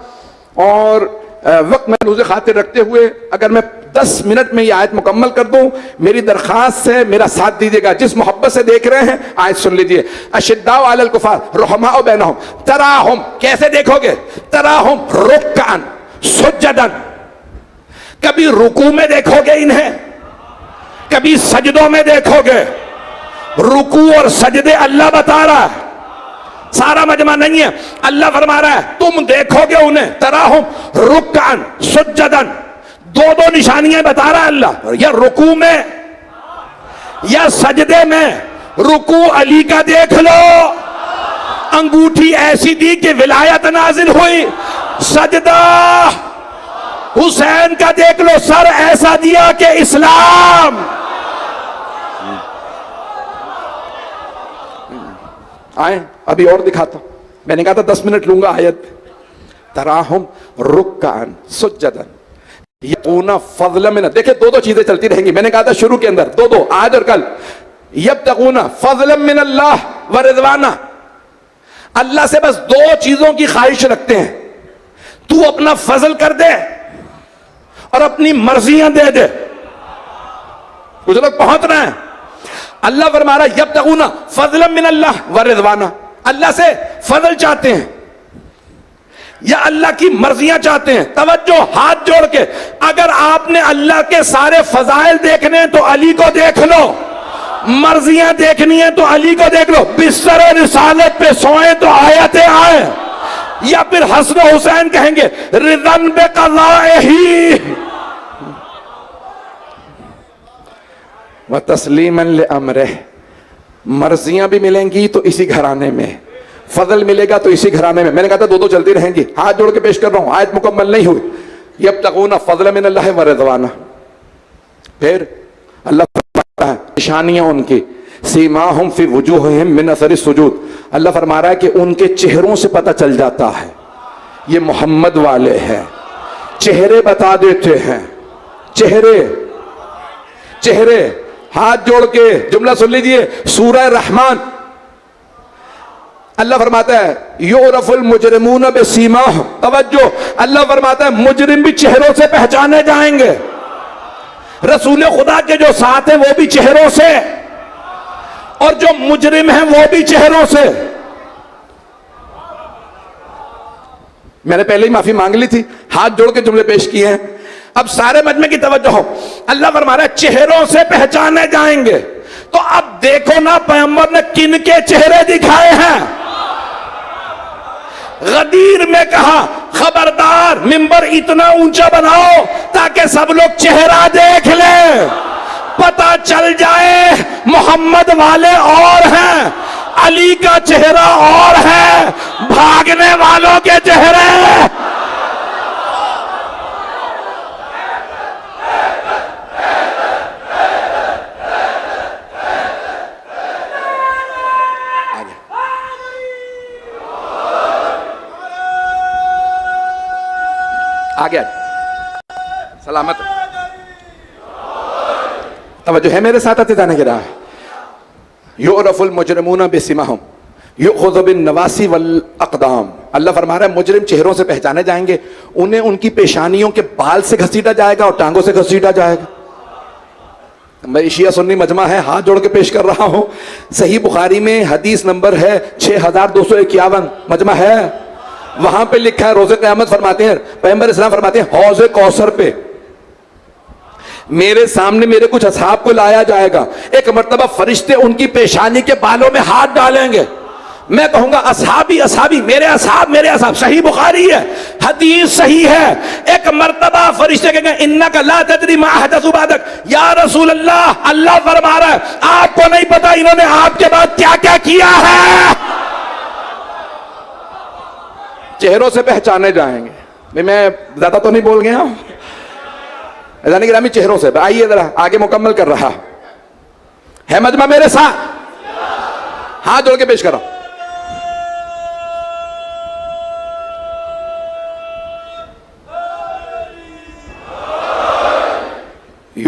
S1: और वक्त में मुझे खातिर रखते हुए अगर मैं 10 मिनट में ये आयत मुकम्मल कर दूं, मेरी दरखास्त है मेरा साथ दीजिएगा। जिस मोहब्बत से देख रहे हैं आयत सुन लीजिए। अशिद्दाउ अलल कुफ़ार रहमाउ बैनहुम तराहुम, कैसे देखोगे? तराहुम रुक्कान सुज्जदन, कभी रुकू में देखोगे इन्हें, कभी सजदों में देखोगे। रुकू और सजदे अल्लाह बता रहा है, सारा मजमा नहीं है। अल्लाह फरमा रहा है तुम देखोगे उन्हें, तराहुम रुक्कान सुज्जदन, दो दो निशानियां बता रहा है अल्लाह, या रुकू में या सजदे में। रुकू अली का देख लो, अंगूठी ऐसी दी कि विलायत नाजिल हुई। सजदा हुसैन का देख लो, सर ऐसा दिया कि इस्लाम। आए अभी और दिखाता हूं, मैंने कहा था 10 मिनट लूंगा आयत। तराहुम रुक्कान सुज्जदन यब्तगूना फज़लन मिन, देखिए दो दो चीजें चलती रहेंगी। मैंने कहा था शुरू के अंदर दो दो, आज और कल। यब्तगूना फज़लन मिन अल्लाह व रिज़वाना, अल्लाह से बस दो चीजों की ख्वाहिश रखते हैं, तू अपना फजल कर दे और अपनी मर्जियां दे दे। कुछ लोग पहुंच रहे हैं। अल्लाह फरमा रहा है यब्तगूना फज़लन मिन अल्लाह व रिज़वाना, अल्लाह से फजल चाहते हैं या अल्लाह की मर्जियां चाहते हैं। तवज्जो, हाथ जोड़ के, अगर आपने अल्लाह के सारे फजाइल देखने हैं तो अली को देख लो, मर्जियां देखनी है तो अली को देख लो। बिस्तर रिसालत पे सोए तो आयतें आए, या फिर हसन हुसैन कहेंगे रिज़न बे क़ज़ाइही व तस्लीमन ले अमरिह। मर्जियां भी मिलेंगी तो इसी घराने में, फजल मिलेगा तो इसी घराने में। मैंने कहा था दो दो चलती रहेंगी, हाथ जोड़ के पेश कर रहा हूं, आयत मुकम्मल नहीं हुई। यब्तगूना फज़लन मिन अल्लाह व रिज़वाना, फिर अल्लाह फरमाता है निशानियां उनकी, सीमाहुम फी वुजूहिहिम मिन असरि सुजूद, अल्लाह फरमा रहा है कि उनके चेहरों से पता चल जाता है ये मोहम्मद वाले हैं। चेहरे बता देते हैं, चेहरे चेहरे। हाथ जोड़ के जुमला सुन लीजिए, सूरह रहमान अल्लाह फरमाता है युरफुल मुजरिमून बिसीमाहुम, तवज्जो, अल्लाह फरमाता है मुजरिम भी चेहरों से पहचाने जाएंगे। रसूल खुदा के जो साथ हैं वो भी चेहरों से, और जो मुजरिम हैं वो भी चेहरों से। मैंने पहले ही माफी मांग ली थी, हाथ जोड़ के जुमले पेश किए हैं। अब सारे मजमे की तवज्जो हो, अल्लाह फरमा रहा है चेहरों से पहचाने जाएंगे। तो अब देखो ना पैगंबर ने किन के चेहरे दिखाए हैं। गदीर में कहा खबरदार मिंबर इतना ऊंचा बनाओ ताकि सब लोग चेहरा देख ले, पता चल जाए मोहम्मद वाले और हैं, अली का चेहरा और है, भागने वालों के चेहरे। आ गया सलामत, तवज्जो है मेरे साथ, आते जाने के रहा। युरफुल मुजरिमून बिसीमाहुम युखज़ु बिन नवासी वल अक़दाम, अल्लाह फरमा रहा है मुजरिम चेहरों से पहचाने जाएंगे, उन्हें उनकी पेशानियों के बाल से घसीटा जाएगा और टांगों से घसीटा जाएगा। मैं शिया सुन्नी मजमा है, हाथ जोड़ के पेश कर रहा हूं। सही बुखारी में हदीस नंबर है 6251, मजमा है, वहां पे लिखा है रोज़े क़यामत फरमाते हैं पैगंबर इस्लाम फरमाते हैं हौज़े कौसर पे मेरे सामने मेरे कुछ असहाब को लाया जाएगा, एक मर्तबा फरिश्ते उनकी पेशानी के बालों में हाथ डालेंगे, मैं कहूंगा असहाबी असहाबी, मेरे असहाब मेरे असहाब। सही बुखारी है, हदीस सही है। एक मर्तबा फरिश्ते कहेंगे इन्नका ला तदरी मा अहदसु बादक, या रसूल अल्लाह, अल्लाह फरमा रहा है आपको नहीं पता इन्होंने आपके बाद क्या क्या किया है। चेहरों से पहचाने जाएंगे। मैं ज्यादा तो नहीं बोल गया, अज़ान गिरामी चेहरों से आइए जरा आगे मुकम्मल कर रहा है मजमा मेरे साथ हाथ जोड़ के पेश कर रहा हूं।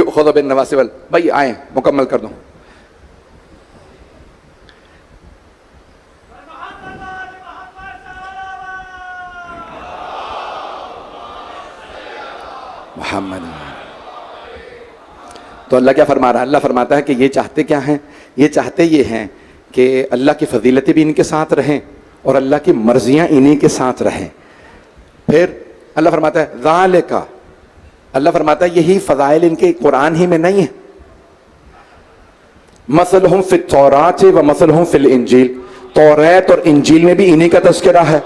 S1: खुदा बिन नवासिवल भाई आए मुकम्मल कर दूं। मोहम्मद तो अल्लाह क्या फरमा रहा है? अल्लाह फरमाता है कि ये चाहते क्या हैं? ये चाहते ये हैं कि अल्लाह की फजीलतें भी इनके साथ रहें और अल्लाह की मर्जियां इन्हीं के साथ रहें। फिर अल्लाह फरमाता है ज़ालिका, अल्लाह फरमाता है यही फजाइल इनके कुरान ही में नहीं है। मसलहुम फित तौरात व मसलहुम फिल इंजील, तौरात और इंजील में भी इन्हीं का तज़किरा है।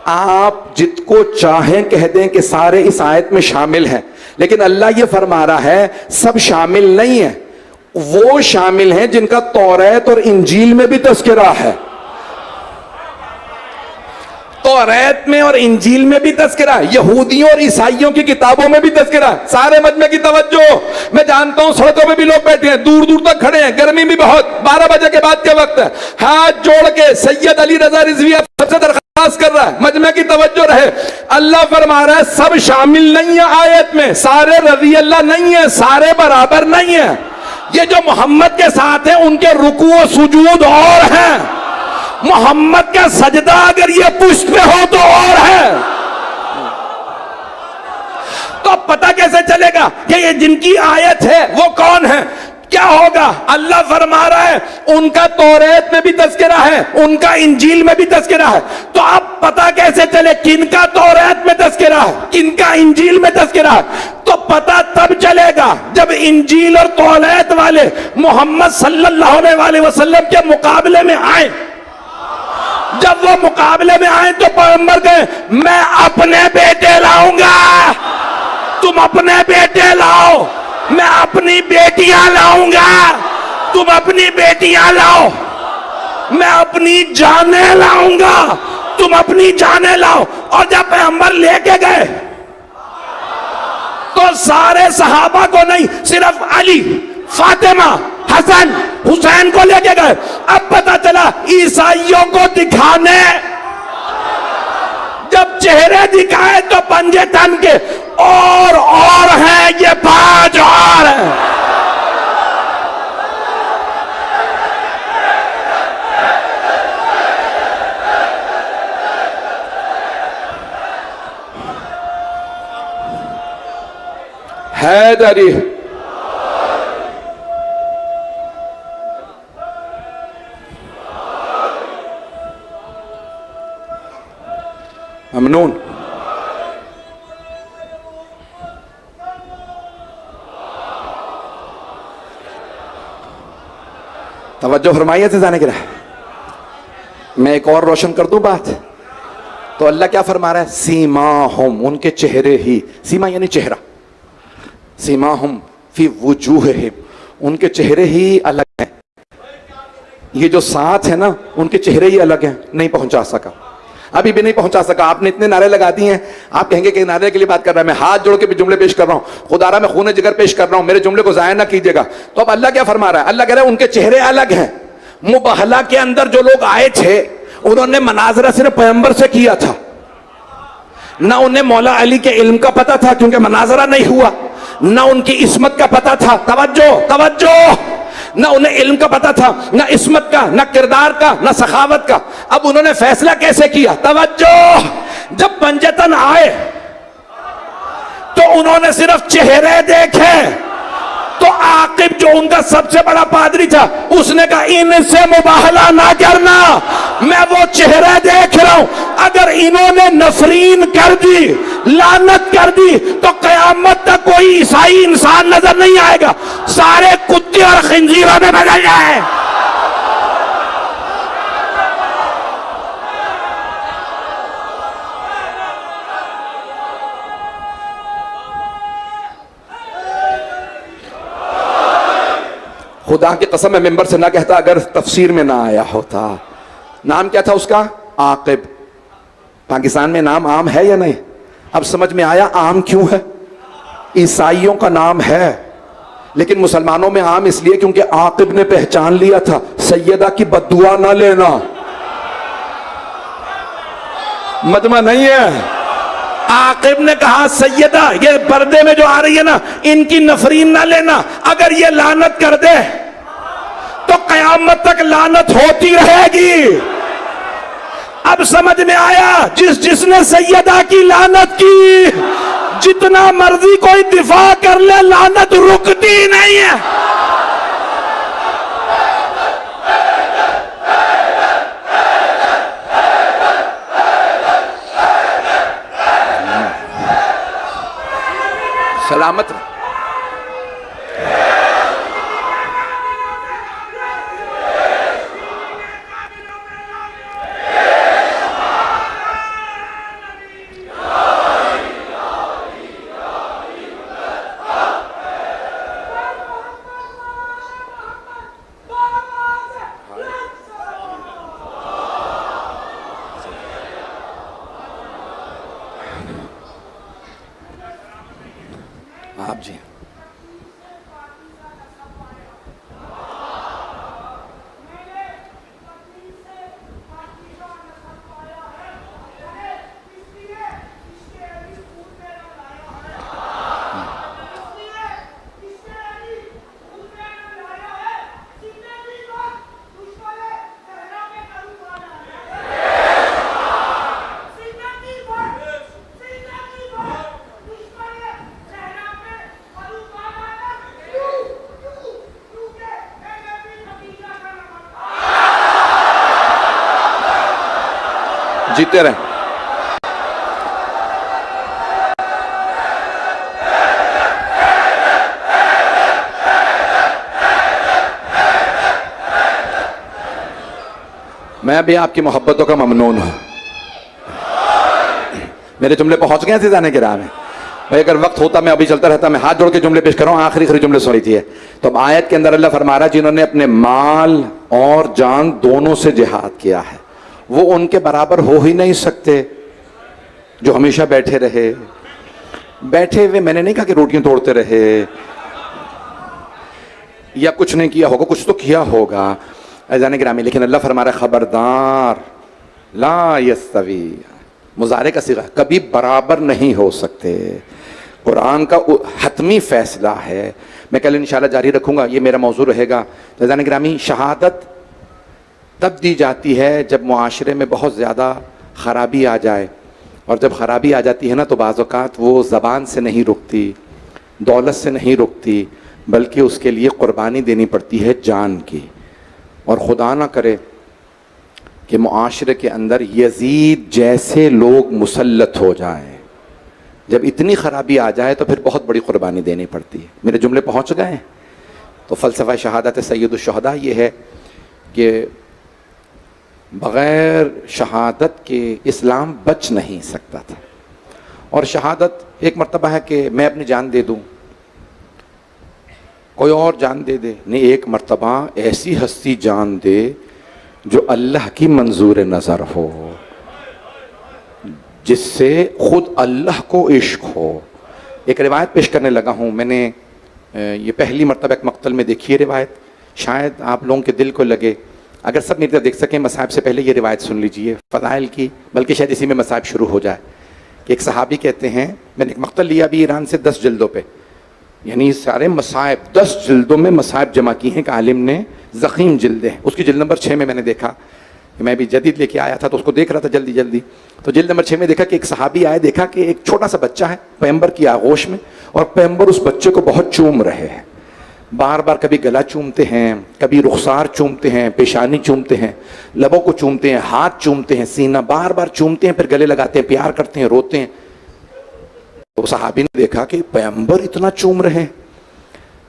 S1: आप जितको चाहें कह दें कि सारे इस आयत में शामिल हैं, लेकिन अल्लाह ये फरमा रहा है सब शामिल नहीं है। वो शामिल हैं जिनका तौरात और इंजील में भी तज़किरा है, तौरात में और इंजील में भी तज़किरा है, यहूदियों और ईसाइयों की किताबों में भी तज़किरा है। सारे मजमे की तवज्जो, मैं जानता हूं सड़कों में भी लोग बैठे हैं, दूर दूर तक खड़े हैं, गर्मी भी बहुत, 12 बजे के बाद के वक्त है, हाथ जोड़ के सैयद अली रजा रिजवी सबसे दरखास्त कर रहा है मजमे की तवज्जो रहे। अल्लाह फरमा रहा है सब शामिल नहीं है आयत में, सारे रजी अल्लाह नहीं है, सारे बराबर नहीं है। ये जो मोहम्मद के साथ है उनके रुकू और सुजूद और हैं, मोहम्मद का सजदा अगर ये पुष्ट पे हो तो और है। तो अब पता कैसे चलेगा कि ये जिनकी आयत है वो कौन है? क्या होगा? अल्लाह फरमा रहा है उनका तौरात में भी तज़किरा है, उनका इंजील में भी तज़किरा है। तो अब पता कैसे चले किनका तौरात में तज़किरा है, किनका इंजील में तज़किरा है? तो पता तब चलेगा जब इंजील और तौरात वाले मोहम्मद सल्लल्लाहु अलैहि वसल्लम के मुकाबले में आए। जब वो मुकाबले में आए तो पैगंबर कहे मैं अपने बेटे लाऊंगा, तुम अपने बेटे लाओ, मैं अपनी बेटियां लाऊंगा, तुम अपनी बेटियां लाओ, मैं अपनी जाने लाऊंगा, तुम अपनी जाने लाओ। और जब पैगंबर लेके गए तो सारे सहाबा को नहीं, सिर्फ अली, फातिमा, हसन, हुसैन को लेके गए। अब पता चला ईसाइयों को दिखाने जब चेहरे दिखाए तो पंजे तन के और हैं, ये 5 और हैं। हैदरी ममनून, तवज्जो फरमाइए से जाने के रहा। मैं एक और रोशन कर दूं बात। तो अल्लाह क्या फरमा रहा है? सीमा हम, उनके चेहरे ही, सीमा यानी चेहरा, सीमा हम फी वजूहिहिम, उनके चेहरे ही अलग हैं। ये जो साथ है ना उनके चेहरे ही अलग हैं। नहीं पहुंचा सका, अभी भी नहीं पहुंचा सका। आपने इतने नारे लगा दिए हैं, आप कहेंगे कि नारे के लिए बात कर रहा है, मैं हाथ जोड़ के भी जुमले पेश कर रहा हूं, खुदारा मैं खून जिगर पेश कर रहा हूं, मेरे जुमले को जाया ना कीजिएगा। तो अब अल्लाह क्या फरमा रहा है? अल्लाह कह रहा है उनके चेहरे अलग हैं। मुबहला के अंदर जो लोग आए थे उन्होंने मनाजरा सिर्फ पैगंबर से किया था, ना उन्हें मौला अली के इल्म का पता था क्योंकि मनाजरा नहीं हुआ, ना उनकी इस्मत का पता था, तवज्जो तवज्जो, ना उन्हें इल्म का पता था, ना इस्मत का, ना किरदार का, ना सखावत का। अब उन्होंने फैसला कैसे किया? तवज्जो, जब पंजतन आए तो उन्होंने सिर्फ चेहरे देखे। तो आकिब जो उनका सबसे बड़ा पादरी था उसने कहा इनसे मुबाहला ना करना, मैं वो चेहरा देख रहा हूं, अगर इन्होंने नफरीन कर दी, लानत कर दी तो कयामत तक कोई ईसाई इंसान नजर नहीं आएगा, सारे कुत्ते और खिंजीरों में बदल जाए। खुदा की कसम मैं मेंबर से ना कहता अगर तफसीर में ना आया होता। नाम क्या था उसका? आकिब। पाकिस्तान में नाम आम है या नहीं? अब समझ में आया आम क्यों है। ईसाइयों का नाम है, लेकिन मुसलमानों में आम इसलिए क्योंकि आकिब ने पहचान लिया था सैयदा की बद्दुआ ना लेना। मजमा नहीं है। आकिब ने कहा सैयदा ये पर्दे में जो आ रही है ना, इनकी नफरीन ना लेना, अगर ये लानत कर दे तो कयामत तक लानत होती रहेगी। अब समझ में आया, जिसने सैयदा की लानत की, जितना मर्जी कोई दिफा कर ले, लानत रुकती नहीं है। सलामत रहे। आप जी जीते रहे। मैं भी आपकी मोहब्बतों का ममनून हूं। मेरे जुमले पहुंच गए थे जाने के राह में भाई, अगर वक्त होता मैं अभी चलता रहता। मैं हाथ जोड़ के जुमले पेश कर रहा हूं, आखिरी जुमले सुनी थी। तो अब आयत के अंदर अल्लाह फरमा रहा है जिन्होंने अपने माल और जान दोनों से जिहाद किया है, वो उनके बराबर हो ही नहीं सकते जो हमेशा बैठे रहे। बैठे हुए मैंने नहीं कहा कि रोटियां तोड़ते रहे या कुछ नहीं किया होगा, कुछ तो किया होगा अज़ान गिरामी, लेकिन अल्लाह फरमा रहा है खबरदार, ला यस्तवी, मुजारे का सिगा, कभी बराबर नहीं हो सकते। कुरान का हतमी फैसला है। मैं कल इंशाल्लाह जारी रखूंगा, ये मेरा मौजू रहेगा। अज़ान गिरामी, शहादत तब दी जाती है जब मुआशरे में बहुत ज़्यादा ख़राबी आ जाए, और जब ख़राबी आ जाती है ना तो बाज़ औक़ात वो ज़बान से नहीं रुकती, दौलत से नहीं रुकती, बल्कि उसके लिए क़ुरबानी देनी पड़ती है जान की। और खुदा ना करे कि मुआशरे के अंदर यजीद जैसे लोग मुसल्लत हो जाएं। जब इतनी ख़राबी आ जाए तो फिर बहुत बड़ी क़ुरबानी देनी पड़ती है। मेरे जुमले पहुँच गए। तो फ़लसफ़ा शहादत सैयदुश शुहदा ये है कि बग़ैर शहादत के इस्लाम बच नहीं सकता था। और शहादत एक मर्तबा है कि मैं अपनी जान दे दूँ, कोई और जान दे दे, नहीं, एक मर्तबा ऐसी हस्ती जान दे जो अल्लाह की मंजूर नज़र हो, जिससे खुद अल्लाह को इश्क हो। एक रिवायत पेश करने लगा हूँ मैंने, ये पहली मर्तबा एक मक्तल में देखी है रिवायत, शायद आप लोगों के दिल को लगे। अगर सब मेरी तरफ देख सकें मसाहब से पहले ये रिवायत सुन लीजिए फ़ज़ाइल की, बल्कि शायद इसी में मसाहब शुरू हो जाए कि एक सहाबी कहते हैं, मैंने एक मक्तल लिया अभी ईरान से 10 जिल्दों पे, यानी सारे मसाहब 10 जिल्दों में मसाहब जमा की हैं। एक आलिम ने ज़ख़ीम जिल्द है, उसकी जिल्द नंबर 6 में मैंने देखा कि मैं भी जदीद लेके आया था तो उसको देख रहा था जल्दी जल्दी। तो जिल्द नंबर 6 में देखा कि एक सहाबी आया, देखा कि एक छोटा सा बच्चा है पैगंबर की आगोश में, और पैगंबर उस बच्चे को बहुत चूम रहे हैं, बार बार कभी गला चूमते हैं, कभी रुखसार चूमते हैं, पेशानी चूमते हैं, लबों को चूमते हैं, हाथ चूमते हैं, सीना बार बार चूमते हैं, फिर गले लगाते हैं, प्यार करते हैं, रोते हैं। तो सहाबी ने देखा कि पैगंबर इतना चूम रहे हैं,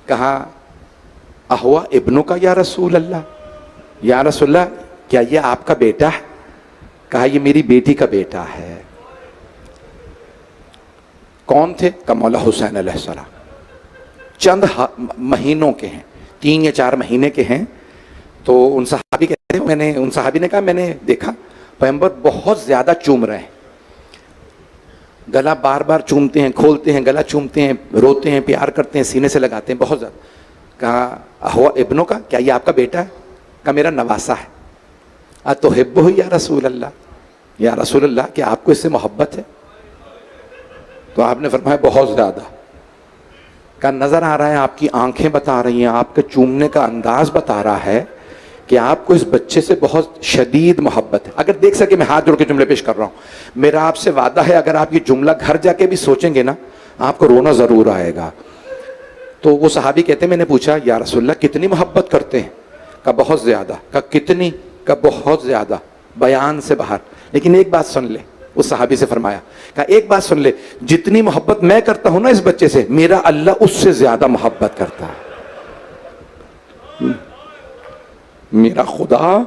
S1: कहा अहुआ इब्नु का या रसूल अल्लाह, या रसूल अल्लाह क्या ये आपका बेटा है? कहा ये मेरी बेटी का बेटा है। कौन थे? का मौला हुसैन अलैहिस्सलाम। चंद महीनों के हैं, 3 या 4 महीने के हैं। तो उन सहाबी कहते हैं, उन सहाबी ने कहा मैंने देखा पैगंबर बहुत ज्यादा चूम रहे हैं। गला बार बार चूमते हैं, खोलते हैं, गला चूमते हैं, रोते हैं, प्यार करते हैं, सीने से लगाते हैं बहुत ज़्यादा। कहा हुआ इब्नों का, क्या ये आपका बेटा है? कहा मेरा नवासा है। तो हिब्बो या रसूल अल्लाह, या रसूल अल्लाह, क्या आपको इससे मोहब्बत है? तो आपने फरमाया बहुत ज़्यादा। कहा नज़र आ रहा है, आपकी आंखें बता रही हैं, आपके चूमने का अंदाज बता रहा है कि आपको इस बच्चे से बहुत शदीद मोहब्बत है। अगर देख सके, मैं हाथ जोड़ के जुमले पेश कर रहा हूँ, मेरा आपसे वादा है, अगर आप ये जुमला घर जाके भी सोचेंगे ना, आपको रोना ज़रूर आएगा। तो वो सहाबी कहते हैं, मैंने पूछा या रसूलल्लाह कितनी मोहब्बत करते हैं? कहा बहुत ज़्यादा। कहा कितनी? कहा बहुत ज़्यादा, बयान से बाहर। लेकिन एक बात सुन ले, उस सहाबी से फरमाया, कहा एक बात सुन ले, जितनी मोहब्बत मैं करता हूं ना इस बच्चे से, मेरा अल्लाह उससे ज्यादा मोहब्बत करता है। मेरा खुदा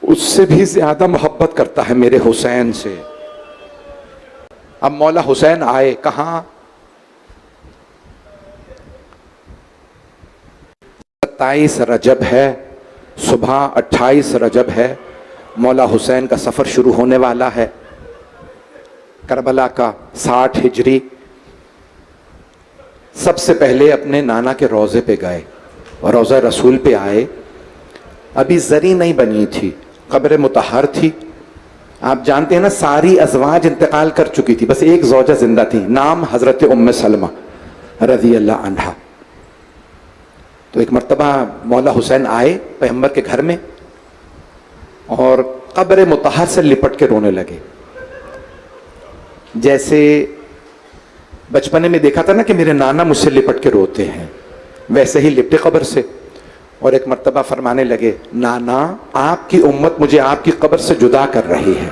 S1: उससे भी ज्यादा मोहब्बत करता है मेरे हुसैन से। अब मौला हुसैन आए कहां? 27 रजब है, सुबह 28 रजब है, मौला हुसैन का सफर शुरू होने वाला है, करबला का 60 हिजरी। सबसे पहले अपने नाना के रोजे पे गए और रोजा रसूल पे आए। अभी जरी नहीं बनी थी, कब्र मुतहर थी। आप जानते हैं ना, सारी अज़वाज इंतकाल कर चुकी थी, बस एक ज़ौजा जिंदा थी, नाम हजरत उम्मे सलमा रज़ी अल्लाह अन्हा। तो एक मर्तबा मौला हुसैन आए पैगंबर के घर में और कब्र मुतहर से लिपट के रोने लगे। जैसे बचपने में देखा था ना कि मेरे नाना मुझसे लिपट के रोते हैं, वैसे ही लिपटे कब्र से। और एक मर्तबा फरमाने लगे, नाना आपकी उम्मत मुझे आपकी कब्र से जुदा कर रही है,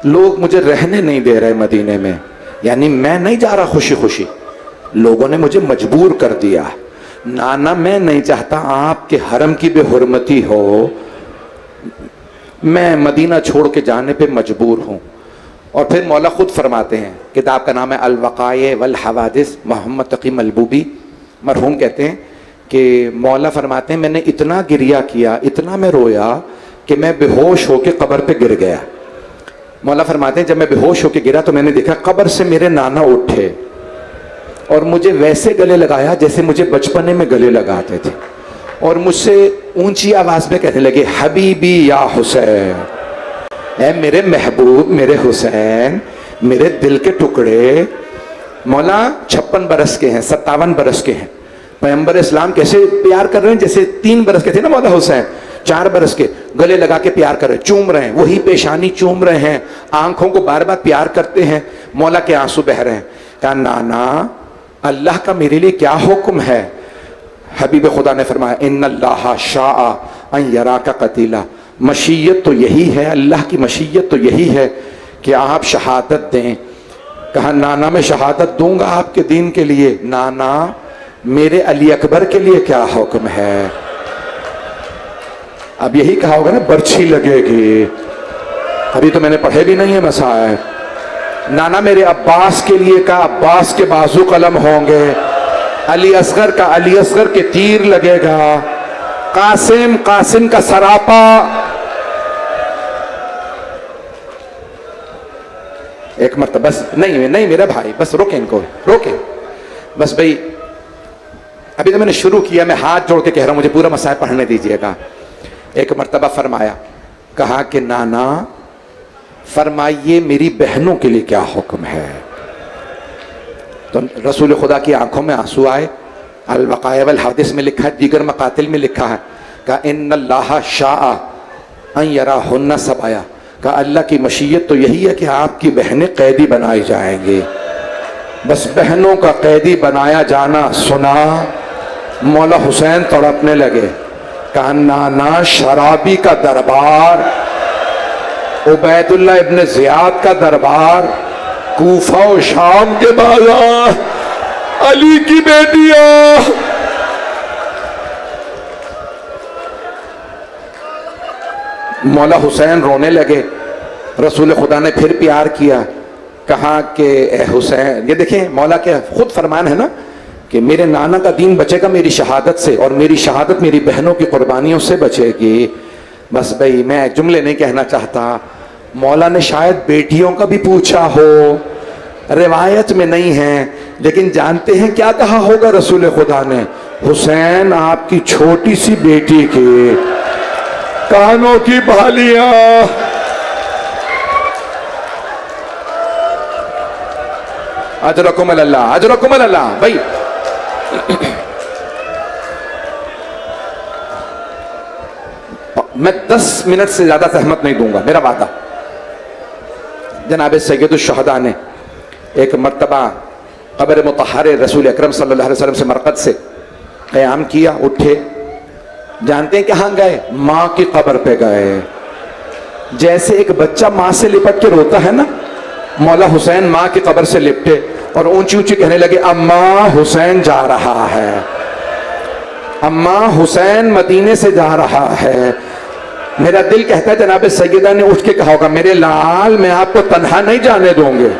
S1: लोग मुझे रहने नहीं दे रहे मदीने में, यानी मैं नहीं जा रहा खुशी खुशी, लोगों ने मुझे मजबूर कर दिया। नाना मैं नहीं चाहता आपके हरम की बेहुरमती हो, मैं मदीना छोड़ के जाने पे मजबूर हूँ। और फिर मौला खुद फरमाते हैं, किताब का नाम है अल-वक़ाए वल हवादिस, मोहम्मद तकी मलबूबी मरहूम कहते हैं कि मौला फरमाते हैं मैंने इतना गिरिया किया, इतना मैं रोया कि मैं बेहोश होके कब्र पे गिर गया। मौला फरमाते हैं जब मैं बेहोश होके गिरा तो मैंने देखा कब्र से मेरे नाना उठे और मुझे वैसे गले लगाया जैसे मुझे बचपने में गले लगाते थे, और मुझसे ऊंची आवाज में कहने लगे, हबीबी या हुसैन, ऐ मेरे महबूब, मेरे हुसैन, मेरे दिल के टुकड़े। मौला 56 बरस के हैं, 57 बरस के हैं, पैगंबर इस्लाम कैसे प्यार कर रहे हैं, जैसे 3 बरस के थे ना मौला हुसैन, 4 बरस के, गले लगा के प्यार कर रहे हैं, चूम रहे हैं, वही पेशानी चूम रहे हैं, आंखों को बार बार प्यार करते हैं। मौला के आंसू बह रहे हैं। कहा नाना अल्लाह का मेरे लिए क्या हुक्म है? हबीब खुदा ने फरमाया, इन्नल्लाह शाअ अन यराका कतीला, मशीयत तो यही है, अल्लाह की मशीयत तो यही है कि आप शहादत दें। कहा नाना मैं शहादत दूंगा आपके दीन के लिए। नाना मेरे अली अकबर के लिए क्या हुक्म है? अब यही कहा होगा ना, बर्छी लगेगी, अभी तो मैंने पढ़े भी नहीं है मसाए। नाना मेरे अब्बास के लिए का, अब्बास के बाजू कलम होंगे, अली असगर का, अली असगर के तीर लगेगा, कासिम, कासिम का सरापा। एक मरतबा बस, नहीं नहीं मेरा भाई, बस रोके इनको, रोके बस भाई, अभी तो मैंने शुरू किया, मैं हाथ जोड़ के कह रहा हूं मुझे पूरा मसाला पढ़ने दीजिएगा। एक मरतबा फरमाया, कहा कि नाना फरमाइए मेरी बहनों के लिए क्या हुक्म है? तो रसूल खुदा की आंखों में आंसू आए। अल-वक़ाए वल हदीस में लिखा है, दीगर मकातिल में लिखा है, कहा इन्नल्लाह शाअ अन यराहुन्ना सबाया, कहा अल्लाह की मशीयत तो यही है कि आपकी बहनें कैदी बनाई जाएंगी। बस बहनों का कैदी बनाया जाना सुना, मौला हुसैन तड़पने लगे। कहा नाना शराबी का दरबार, उबैदुल्लाह इब्न ज़ियाद का दरबार, कूफा और शाम के बाजार, अली की बेटियां, मौला हुसैन रोने लगे। रसूल खुदा ने फिर प्यार किया, कहा कि ए हुसैन, ये देखें मौला के खुद फरमान है ना कि मेरे नाना का दीन बचेगा मेरी शहादत से, और मेरी शहादत मेरी बहनों की कुर्बानियों से बचेगी। बस भाई मैं जुमले नहीं कहना चाहता, मौला ने शायद बेटियों का भी पूछा हो, रिवायत में नहीं है, लेकिन जानते हैं क्या कहा होगा रसूल खुदा ने? हुसैन आपकी छोटी सी बेटी के कानों की बालियां। अजरकुम अल्लाह, अजरकुम अल्लाह। भाई मैं 10 मिनट से ज्यादा सहमत नहीं दूंगा, मेरा वादा। जनाब सैयदुल शुहदा ने एक मर्तबा कब्र मुतहरे रसूल अकरम सल्लल्लाहु अलैहि वसल्लम से मरकत से क़याम किया, उठे। जानते हैं कहाँ गए? माँ की कब्र पे गए। जैसे एक बच्चा माँ से लिपट के रोता है ना, मौला हुसैन माँ की कब्र से लिपटे और ऊंची ऊंची कहने लगे, अम्मा हुसैन जा रहा है, अम्मा हुसैन मदीने से जा रहा है। मेरा दिल कहता है जनाब सैयदा ने उठ के कहा होगा, मेरे लाल मैं आपको तन्हा नहीं जाने दूंगे,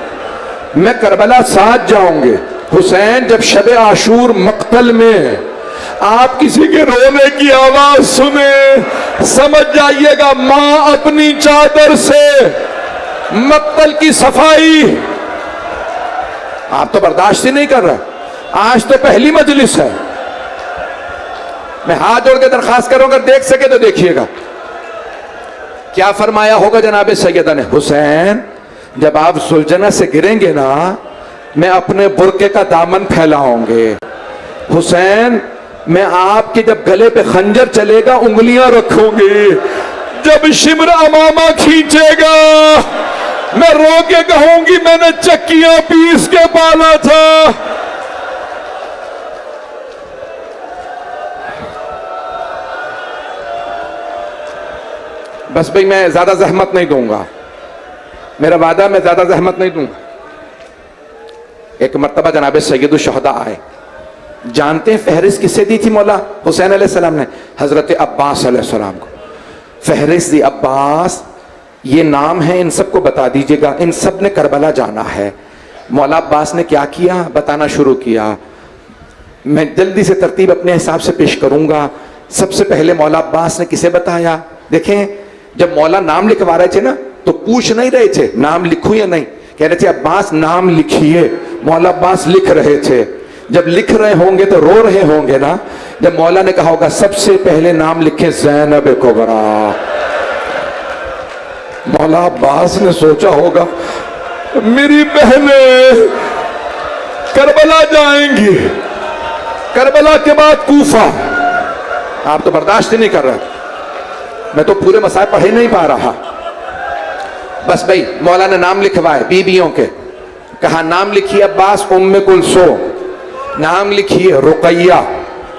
S1: मैं करबला साथ जाऊंगे। हुसैन जब शब आशूर मक्तल में आप किसी के रोने की आवाज सुने, समझ जाइएगा मां अपनी चादर से मक्तल की सफाई। आप तो बर्दाश्त ही नहीं कर रहे, आज तो पहली मजलिस है। मैं हाथ जोड़ के दरखास्त करूंगा, देख सके तो देखिएगा क्या फरमाया होगा जनाब सैयदा ने। हुसैन जब आप सुलझना से गिरेंगे ना, मैं अपने बुरके का दामन फैलाऊंगे। हुसैन मैं आपके जब गले पे खंजर चलेगा उंगलियां रखूंगी। जब शिमर अमामा खींचेगा मैं रो के कहूंगी मैंने चक्कियां पीस के पाला था। बस भाई मैं ज्यादा जहमत नहीं दूंगा, मेरा वादा, मैं ज्यादा जहमत नहीं दूंगा। एक मर्तबा जनाब सैयदुल शुहदा आए। जानते हैं फहरिस्त किससे दी थी मौला हुसैन अलैहिस्सलाम ने? हजरत अब्बास अलैहिस्सलाम को फहरिस्त दी। अब्बास ये नाम है, इन सबको बता दीजिएगा, इन सब ने करबला जाना है। मौला अब्बास ने क्या किया बताना शुरू किया। मैं जल्दी से तरतीब अपने हिसाब से पेश करूंगा। सबसे पहले मौला अब्बास ने किसे बताया? देखें, जब मौला नाम लिखवा रहे थे ना तो पूछ नहीं रहे थे नाम लिखूं या नहीं, कह रहे थे अब्बास नाम लिखिए। मौला अब्बास लिख रहे थे। जब लिख रहे होंगे तो रो रहे होंगे ना। जब मौला ने कहा होगा सबसे पहले नाम लिखे ज़ैनब कुबरा, मौला अब्बास ने सोचा होगा मेरी बहनें करबला जाएंगी, करबला के बाद कूफा। आप तो बर्दाश्त ही नहीं कर रहे, मैं तो पूरे मसाइल पढ़ ही नहीं पा रहा। बस भाई मौला ने नाम लिखवाए बीबियों के। कहा नाम लिखिए अब्बास उम्मे कुलसूम, नाम लिखिए रुकैया,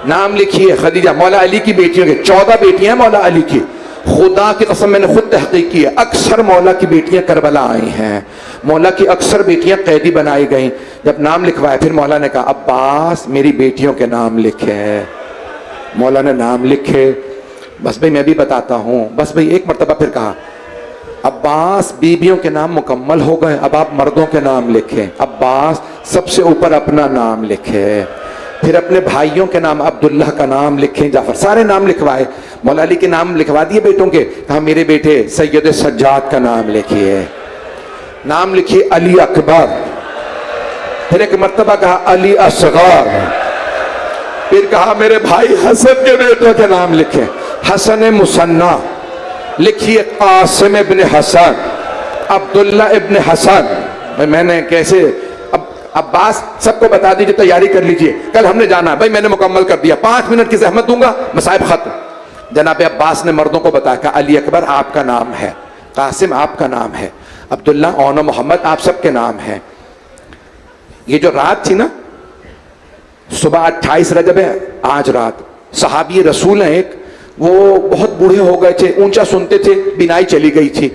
S1: नाम लिखिए खदीजा। मौला अली की बेटियों के 14 बेटियां मौला अली की। खुदा की कसम मैंने खुद तहकीक की है, अक्सर मौला की बेटियां करबला आई हैं, मौला की अक्सर बेटियां कैदी बनाई गई। जब नाम लिखवाया फिर मौला ने कहा अब्बास मेरी बेटियों के नाम लिखे। मौला ने नाम लिखे। बस भाई मैं भी बताता हूँ। बस भाई एक मरतबा फिर कहा अब्बास बीबियों के नाम मुकम्मल हो गए, अब आप मर्दों के नाम लिखें। अब्बास सबसे ऊपर अपना नाम लिखे, फिर अपने भाइयों के नाम, अब्दुल्लाह का नाम लिखें, जाफर, सारे नाम लिखवाए। मौला अली के नाम लिखवा दिए बेटों के। कहा मेरे बेटे सैयद सज्जाद का नाम लिखिए, नाम लिखिए अली अकबर। फिर एक मर्तबा कहा अली असगर। फिर कहा मेरे भाई हसन के बेटों के नाम लिखे, हसन मुसन्ना लिखिए, कासिम इब्न हसन, अब्दुल्ला इब्न हसन। मैंने कैसे अब्बास सबको बता दीजिए, तैयारी कर लीजिए, कल हमने जाना। भाई मैंने मुकम्मल कर दिया, 5 मिनट की जहमत दूंगा, मसाइब खत्म। जनाब अब्बास ने मर्दों को बताया अली अकबर आपका नाम है, कासिम आपका नाम है, अब्दुल्ला और मोहम्मद आप सबके नाम है। ये जो रात थी ना, सुबह 28 रजब है, आज रात सहाबी रसूल हैं एक, वो बहुत बूढ़े हो गए थे, ऊंचा सुनते थे, बिनाई चली गई थी।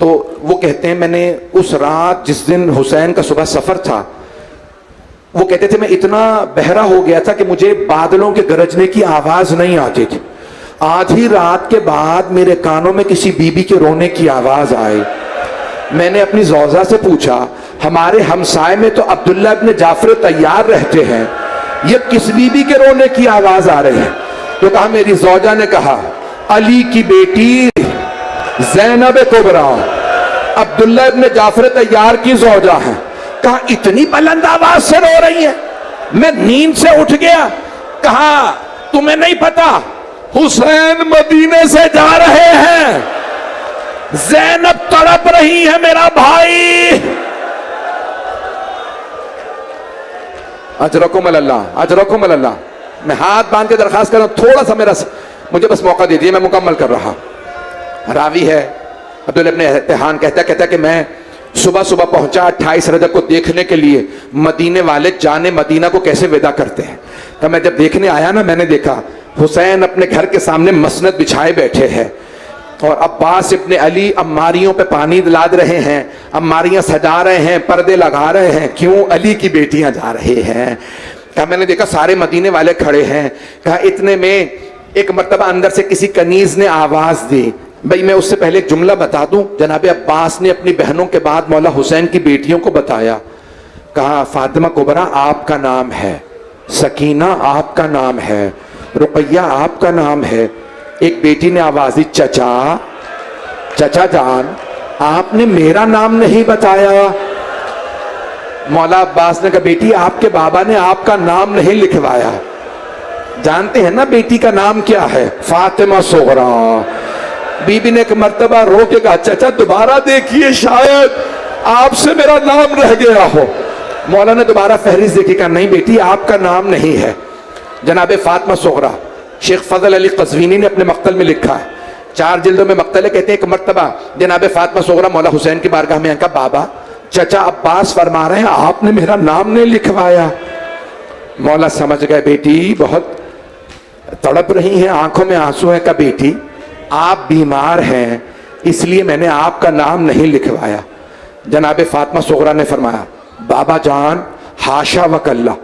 S1: तो वो कहते हैं मैंने उस रात जिस दिन हुसैन का सुबह सफर था, वो कहते थे मैं इतना बहरा हो गया था कि मुझे बादलों के गरजने की आवाज नहीं आती थी। आधी रात के बाद मेरे कानों में किसी बीबी के रोने की आवाज आई। मैंने अपनी जौजा से पूछा हमारे हमसाए में तो अब्दुल्ला इब्न जाफर तैयार रहते हैं, ये किस बीबी के रोने की आवाज आ रही है? तो कहा मेरी जौजा ने कहा अली की बेटी ज़ैनब कुबरा अब्दुल्ला इब्न जाफर तैयार की ज़ौजा है। कहा इतनी बुलंद आवाज से रो रही है, मैं नींद से उठ गया। कहा तुम्हें नहीं पता हुसैन मदीने से जा रहे हैं, ज़ैनब तड़प रही है मेरा भाई। अजरकुम अल्लाह, अजरकुम अल्लाह। मैं हाथ बांध के दरखास्त कर रहा हूं, थोड़ा सा मुझे बस मौका दीजिए, मैं मुकम्मल कर रहा। रावी है अब्दुल्ला इब्न तिहान, कहता कि मैं सुबह सुबह पहुंचा 28 रजब को देखने के लिए मदीने वाले जाने मदीना को कैसे विदा करते हैं। तो मैं जब देखने आया ना, मैंने देखा हुसैन अपने घर के सामने मसनद बिछाए बैठे हैं और अब्बास इब्ने अली अम्मारियों पे पानी लाद रहे हैं, अम्मारियां सजा रहे हैं, पर्दे लगा रहे हैं। क्यों? अली की बेटियां जा रही हैं। कहा मैंने देखा सारे मदीने वाले खड़े हैं। कहा इतने में एक मर्तबा अंदर से किसी कनीज ने आवाज दी। भाई मैं उससे पहले एक जुमला बता दूं, जनाब अब्बास ने अपनी बहनों के बाद मौला हुसैन की बेटियों को बताया। कहा फातिमा कुबरा आपका नाम है, सकीना आपका नाम है, रुकैया आपका नाम है। एक बेटी ने आवाज दी चचा, चचा जान आपने मेरा नाम नहीं बताया। मौला अब्बास ने कहा बेटी आपके बाबा ने आपका नाम नहीं लिखवाया। जानते हैं ना बेटी का नाम क्या है? फातिमा सुगरा। बीबी ने एक मर्तबा रो के कहा चाचा दोबारा देखिए, शायद आपसे मेरा नाम रह गया हो। मौला ने दोबारा फहरिस्त देखी, कहा नहीं बेटी आपका नाम नहीं है। जनाब फातिमा सुगरा शेख फजल अली कज़वीनी ने अपने मक्तल में लिखा है, 4 जिल्दों में मक्तल है। कहते हैं एक मर्तबा जनाब फातिमा सुगरा मौला हुसैन की बारगाह में कहा बाबा चचा अब्बास फरमा रहे हैं आपने मेरा नाम नहीं लिखवाया। मौला समझ गए बेटी बहुत तड़प रही हैं, आंखों में आंसू है। का बेटी आप बीमार हैं इसलिए मैंने आपका नाम नहीं लिखवाया। जनाब फातिमा सुगरा ने फरमाया बाबा जान हाशा वकल्ला,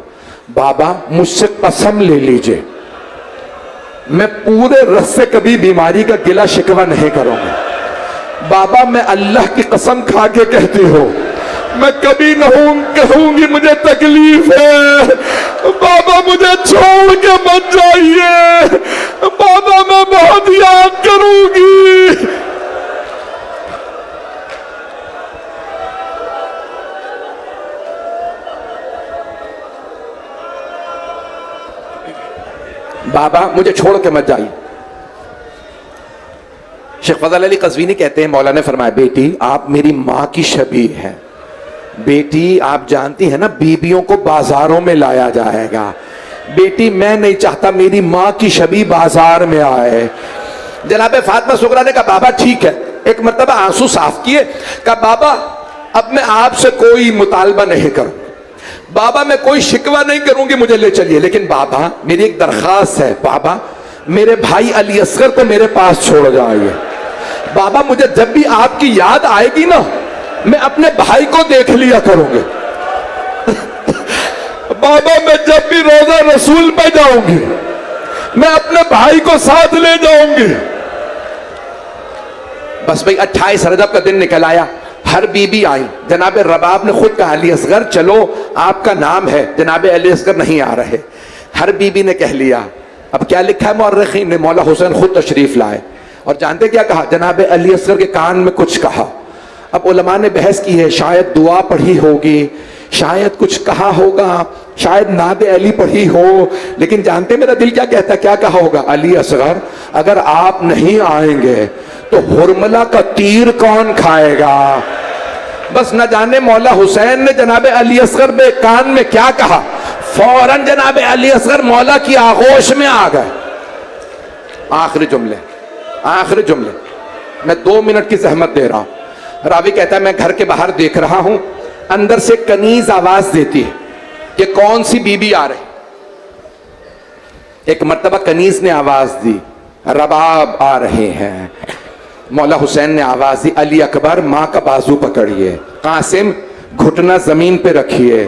S1: बाबा मुझसे कसम ले लीजिए मैं पूरे रस से कभी बीमारी का गिला शिकवा नहीं करूंगा। बाबा मैं अल्लाह की कसम खा के कहती हूँ मैं कभी नहीं कहूंगी मुझे तकलीफ है। बाबा मुझे छोड़ के मत जाइए, बाबा मैं बहुत याद करूंगी। बाबा मुझे छोड़ के मत जाइए। शेख फजल अली कज़वीनी कहते हैं मौला ने फरमाया बेटी आप मेरी माँ की शबीह हैं। बेटी आप जानती हैं ना बीबियों को बाजारों में लाया जाएगा। बेटी मैं नहीं चाहता मेरी माँ की शबीह बाजार में आए। जनाब फातिमा सुगरा ने कहा बाबा ठीक है। एक मर्तबा आंसू साफ किए, कहा बाबा अब मैं आपसे कोई मुतालबा नहीं करूं, बाबा मैं कोई शिकवा नहीं करूंगी, मुझे ले चलिए। लेकिन बाबा मेरी एक दरखास्त है, बाबा मेरे भाई अली असगर को मेरे पास छोड़ जाइए। बाबा मुझे जब भी आपकी याद आएगी ना मैं अपने भाई को देख लिया करूंगी। बाबा मैं जब भी रोजा रसूल पे जाऊंगी मैं अपने भाई को साथ ले जाऊंगी। बस भाई 28 रजब का दिन निकल आया, हर बीबी आई। जनाब रबाब ने खुद कहा अली असगर चलो आपका नाम है, जनाब अली असगर नहीं आ रहे। हर बीबी ने कह लिया। अब क्या लिखा है मुअर्रिखीन ने, मौला हुसैन खुद तशरीफ लाए और जानते क्या कहा? जनाब अली असगर के कान में कुछ कहा। अब उलमा ने बहस की है, शायद दुआ पढ़ी होगी, शायद कुछ कहा होगा, शायद नाद अली पढ़ी हो। लेकिन जानते मेरा दिल क्या कहता, क्या कहा होगा? अली असगर अगर आप नहीं आएंगे तो हुरमला का तीर कौन खाएगा? बस न जाने मौला हुसैन ने जनाब अली असगर में कान में क्या कहा, फौरन जनाब अली असगर मौला की आगोश में आ गए। आखिरी जुमले मैं 2 मिनट की जहमत दे रहा हूं। रावी कहता है मैं घर के बाहर देख रहा हूं, अंदर से कनीज आवाज देती है कि कौन सी बीबी आ रही। एक मर्तबा कनीज ने आवाज दी रबाब आ रहे हैं। मौला हुसैन ने आवाज दी अली अकबर मां का बाजू पकड़िए, कासिम घुटना जमीन पे रखिए,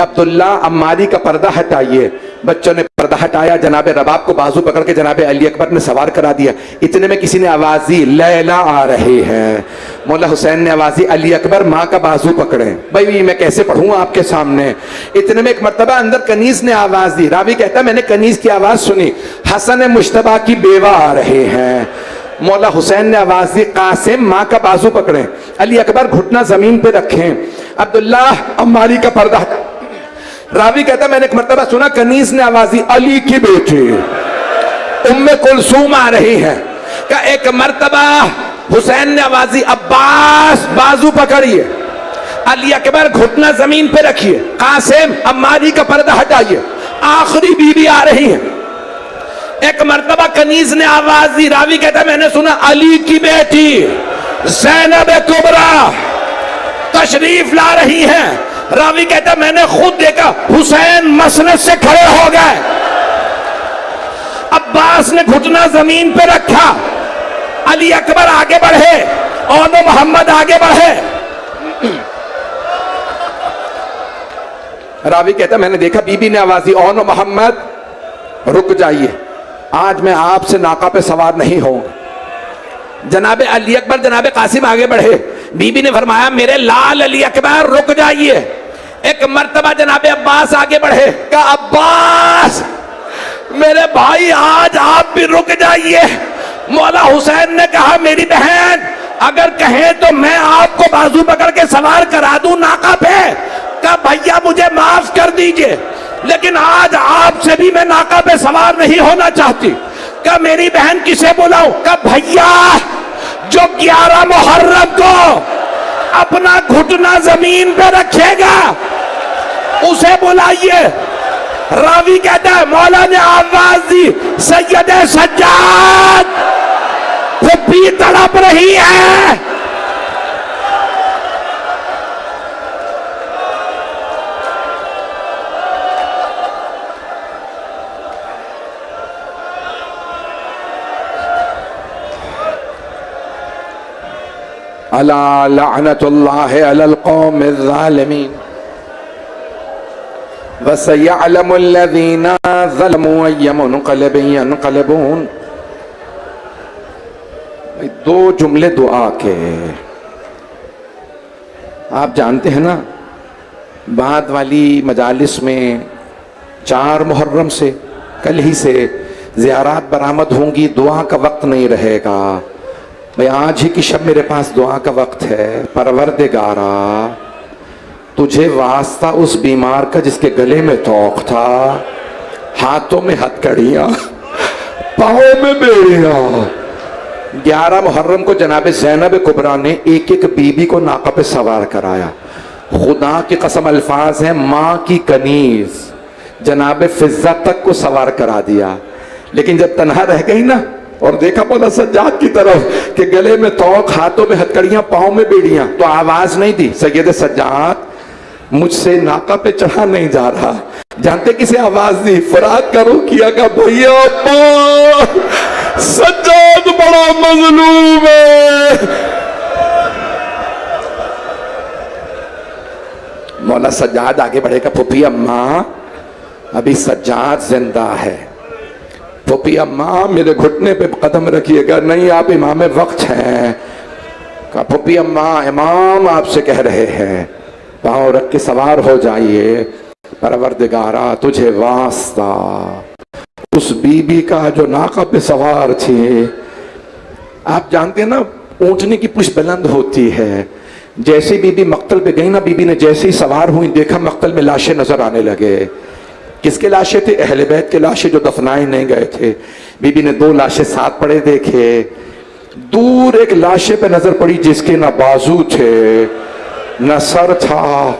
S1: अब्दुल्ला अम्मारी का पर्दा हटाइए। बच्चों ने पर्दा हटाया, जनाबे रबाब को बाजू पकड़ के जनाबे अली अकबर ने सवार करा दिया। इतने में किसी ने आवाज दी लैला आ रही है। मौला हुसैन ने आवाज दी अली अकबर माँ का बाजू पकड़े। भाई मैं कैसे पढ़ूं आपके सामने? इतने में एक मर्तबा अंदर कनीज ने आवाज दी। रावी कहता है मैंने कनीज की आवाज सुनी, हसन मुश्तबा की बेवा आ रहे हैं। मौला हुसैन ने आवाज दी, कासिम माँ का बाजू पकड़े, अली अकबर घुटना जमीन पे रखें, अब्दुल्ला अम्मारी का पर्दा। रावी कहता मैंने एक मर्तबा सुना कनीज ने आवाज दी, अली की बेटी उम्मे कुलसूम आ रही है। का एक मर्तबा हुसैन ने आवाज दी, अब्बास बाजू पकड़िए, अली अकबर घुटना जमीन पे रखिए, कासिम अम्मारी का पर्दा हटाइए, आखिरी बीवी आ रही है। एक मर्तबा कनीज ने आवाज दी, रावी कहता मैंने सुना अली की बेटी ज़ैनब कुबरा तशरीफ ला रही है। रावी कहता मैंने खुद देखा, हुसैन मसनद से खड़े हो गए, अब्बास ने घुटना जमीन पे रखा, अली अकबर आगे बढ़े, औनो मोहम्मद आगे बढ़े। रावी कहता मैंने देखा, बीबी ने आवाज दी, औनो मोहम्मद रुक जाइए, आज मैं आपसे नाका पे सवार नहीं होऊंगा। जनाबे अली अकबर जनाबे कासिम आगे बढ़े, बीबी ने फरमाया मेरे लाल अली अकबर रुक जाइए। एक मर्तबा जनाबे अब्बास आगे बढ़े, का अब्बास मेरे भाई आज आप भी रुक जाइए। मौला हुसैन ने कहा मेरी बहन अगर कहें तो मैं आपको बाजू पकड़ के सवार करा दूं नाका पे। का भैया मुझे माफ कर दीजिए, लेकिन आज आपसे भी मैं नाका पे सवार नहीं होना चाहती। का मेरी बहन किसे बुलाऊं? का भैया जो 11 मुहर्रम को अपना घुटना जमीन पे रखेगा उसे बुलाइए। रावी कहता है मौला ने आवाज दी, सैयदे सज्जाद फुप्पी तड़प रही है। अला लअनतुल्लाहि अलल कौमिज़ ज़ालिमीन व सयअलमुल लज़ीना ज़लमू अय्य मुनक़लिबिन यनक़लिबून। दो जुमले दुआ के, आप जानते हैं ना बाद वाली मजालिस में 4 मुहर्रम से कल ही से ज़ियारात बरामद होंगी, दुआ का वक्त नहीं रहेगा। भाई आज ही की शब मेरे पास दुआ का वक्त है। परवरदिगारा तुझे वास्ता उस बीमार का जिसके गले में तोक था, हाथों में हथकड़ियां, पाँव में बेड़ियां। 11 मुहर्रम को जनाब ज़ैनब कुबरा ने एक एक बीबी को नाका पे सवार कराया। खुदा की कसम अल्फाज है, माँ की कनीज जनाब फिजा तक को सवार करा दिया। लेकिन जब तनहा रह गई ना और देखा मौला सज्जाद की तरफ कि गले में तौक, हाथों में हथकड़ियां, पाँव में बेड़ियां, तो आवाज नहीं दी, सैयद सज्जाद मुझसे नाका पे चढ़ा नहीं जा रहा। जानते किसे आवाज दी? फराद का रुख किया का भैया सज्जाद बड़ा मजलूम है। मौला सज्जाद आगे बढ़ेगा, फूफी अम्मा अभी सज्जाद जिंदा है, फूफी अम्मा मेरे घुटने पे कदम रखिएगा। नहीं आप इमाम वक्त हैं। कहा फूफी अम्मा इमाम आपसे कह रहे हैं, पाँव रख के सवार हो जाइए। परवरदिगारा तुझे वास्ता उस बीबी का जो नाका पे सवार थी। आप जानते हैं ना ऊँटने की पुष्प बुलंद होती है। जैसे बीबी मक्तल पे गई ना, बीबी ने जैसे ही सवार हुई देखा मक्तल में लाशें नजर आने लगे। किसके लाशें थे? अहले बैत के लाशें जो दफनाए नहीं गए थे। बीबी ने 2 लाशें साथ पड़े देखे। दूर एक लाशे पे नजर पड़ी जिसके ना बाजू थे न सर था।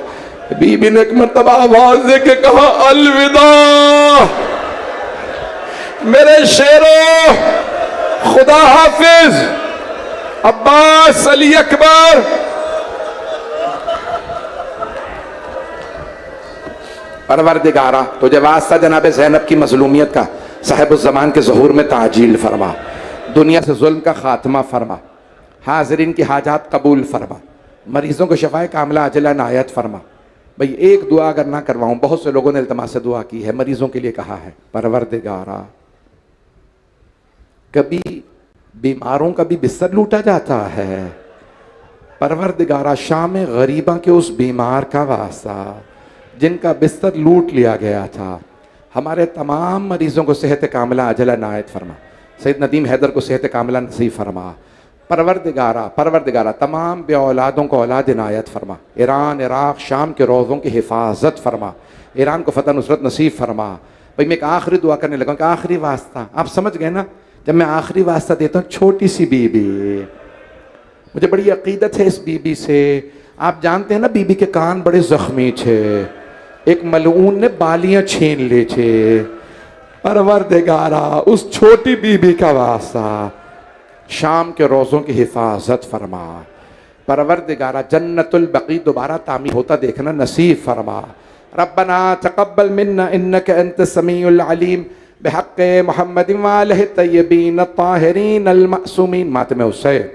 S1: बीबी ने एक मर्तबा आवाज दे के कहा अलविदा मेरे शेरों, खुदा हाफिज। अब्बास अली अकबर परवरदिगारा तुझे वास्ता जनाब ज़ैनब की मजलूमियत का, साहिब ज़मान के ज़हूर में ताजील फरमा, दुनिया से जुल्म का खात्मा फरमा, हाज़रीन की हाजात कबूल फरमा, मरीज़ों को शफ़ाए कामिला अजला नायत फरमा। भाई एक दुआ अगर ना करवाऊँ, बहुत से लोगों ने इल्तिमास से दुआ की है, मरीज़ों के लिए कहा है, परवरदिगारा कभी बीमारों का भी बिस्तर लूटा जाता है। परवरदिगारा शाम गरीबा के उस बीमार का वास्ता जिनका बिस्तर लूट लिया गया था, हमारे तमाम मरीजों को सेहत कामिला अजला नायत फरमा। सैयद नदीम हैदर को सेहत कामिला नसीब फरमा। परवरदिगारा तमाम बे औलादों को औलाद इनायत फरमा। ईरान, इराक़, शाम के रोज़ों की हिफाजत फरमा। ईरान को फ़तह नुसरत नसीब फरमा। भाई मैं एक आखिरी दुआ करने लगा कि आखिरी वास्ता, आप समझ गए ना, जब मैं आखिरी वास्ता देता हूँ, छोटी सी बीबी, मुझे बड़ी अकीदत है इस बीबी से। आप जानते हैं ना, बीबी के कान बड़े ज़ख्मी थे, एक मलऊन ने बालियाँ छीन ली थी। परवरदिगारा उस छोटी बीबी का वास्ता शाम के रोज़ों की हिफाजत फरमा। परवरदिगारा जन्नतुल बकी दोबारा तामीर होता देखना नसीब फरमा। रब्बना तक़ब्बल मिन्ना इन्नका अंतस समीउल अलीम बिहक़्क़ि मुहम्मदिन व आलिहि तय्यबीन अत्ताहिरीन अल मासूमीन। मातमे हुसैन।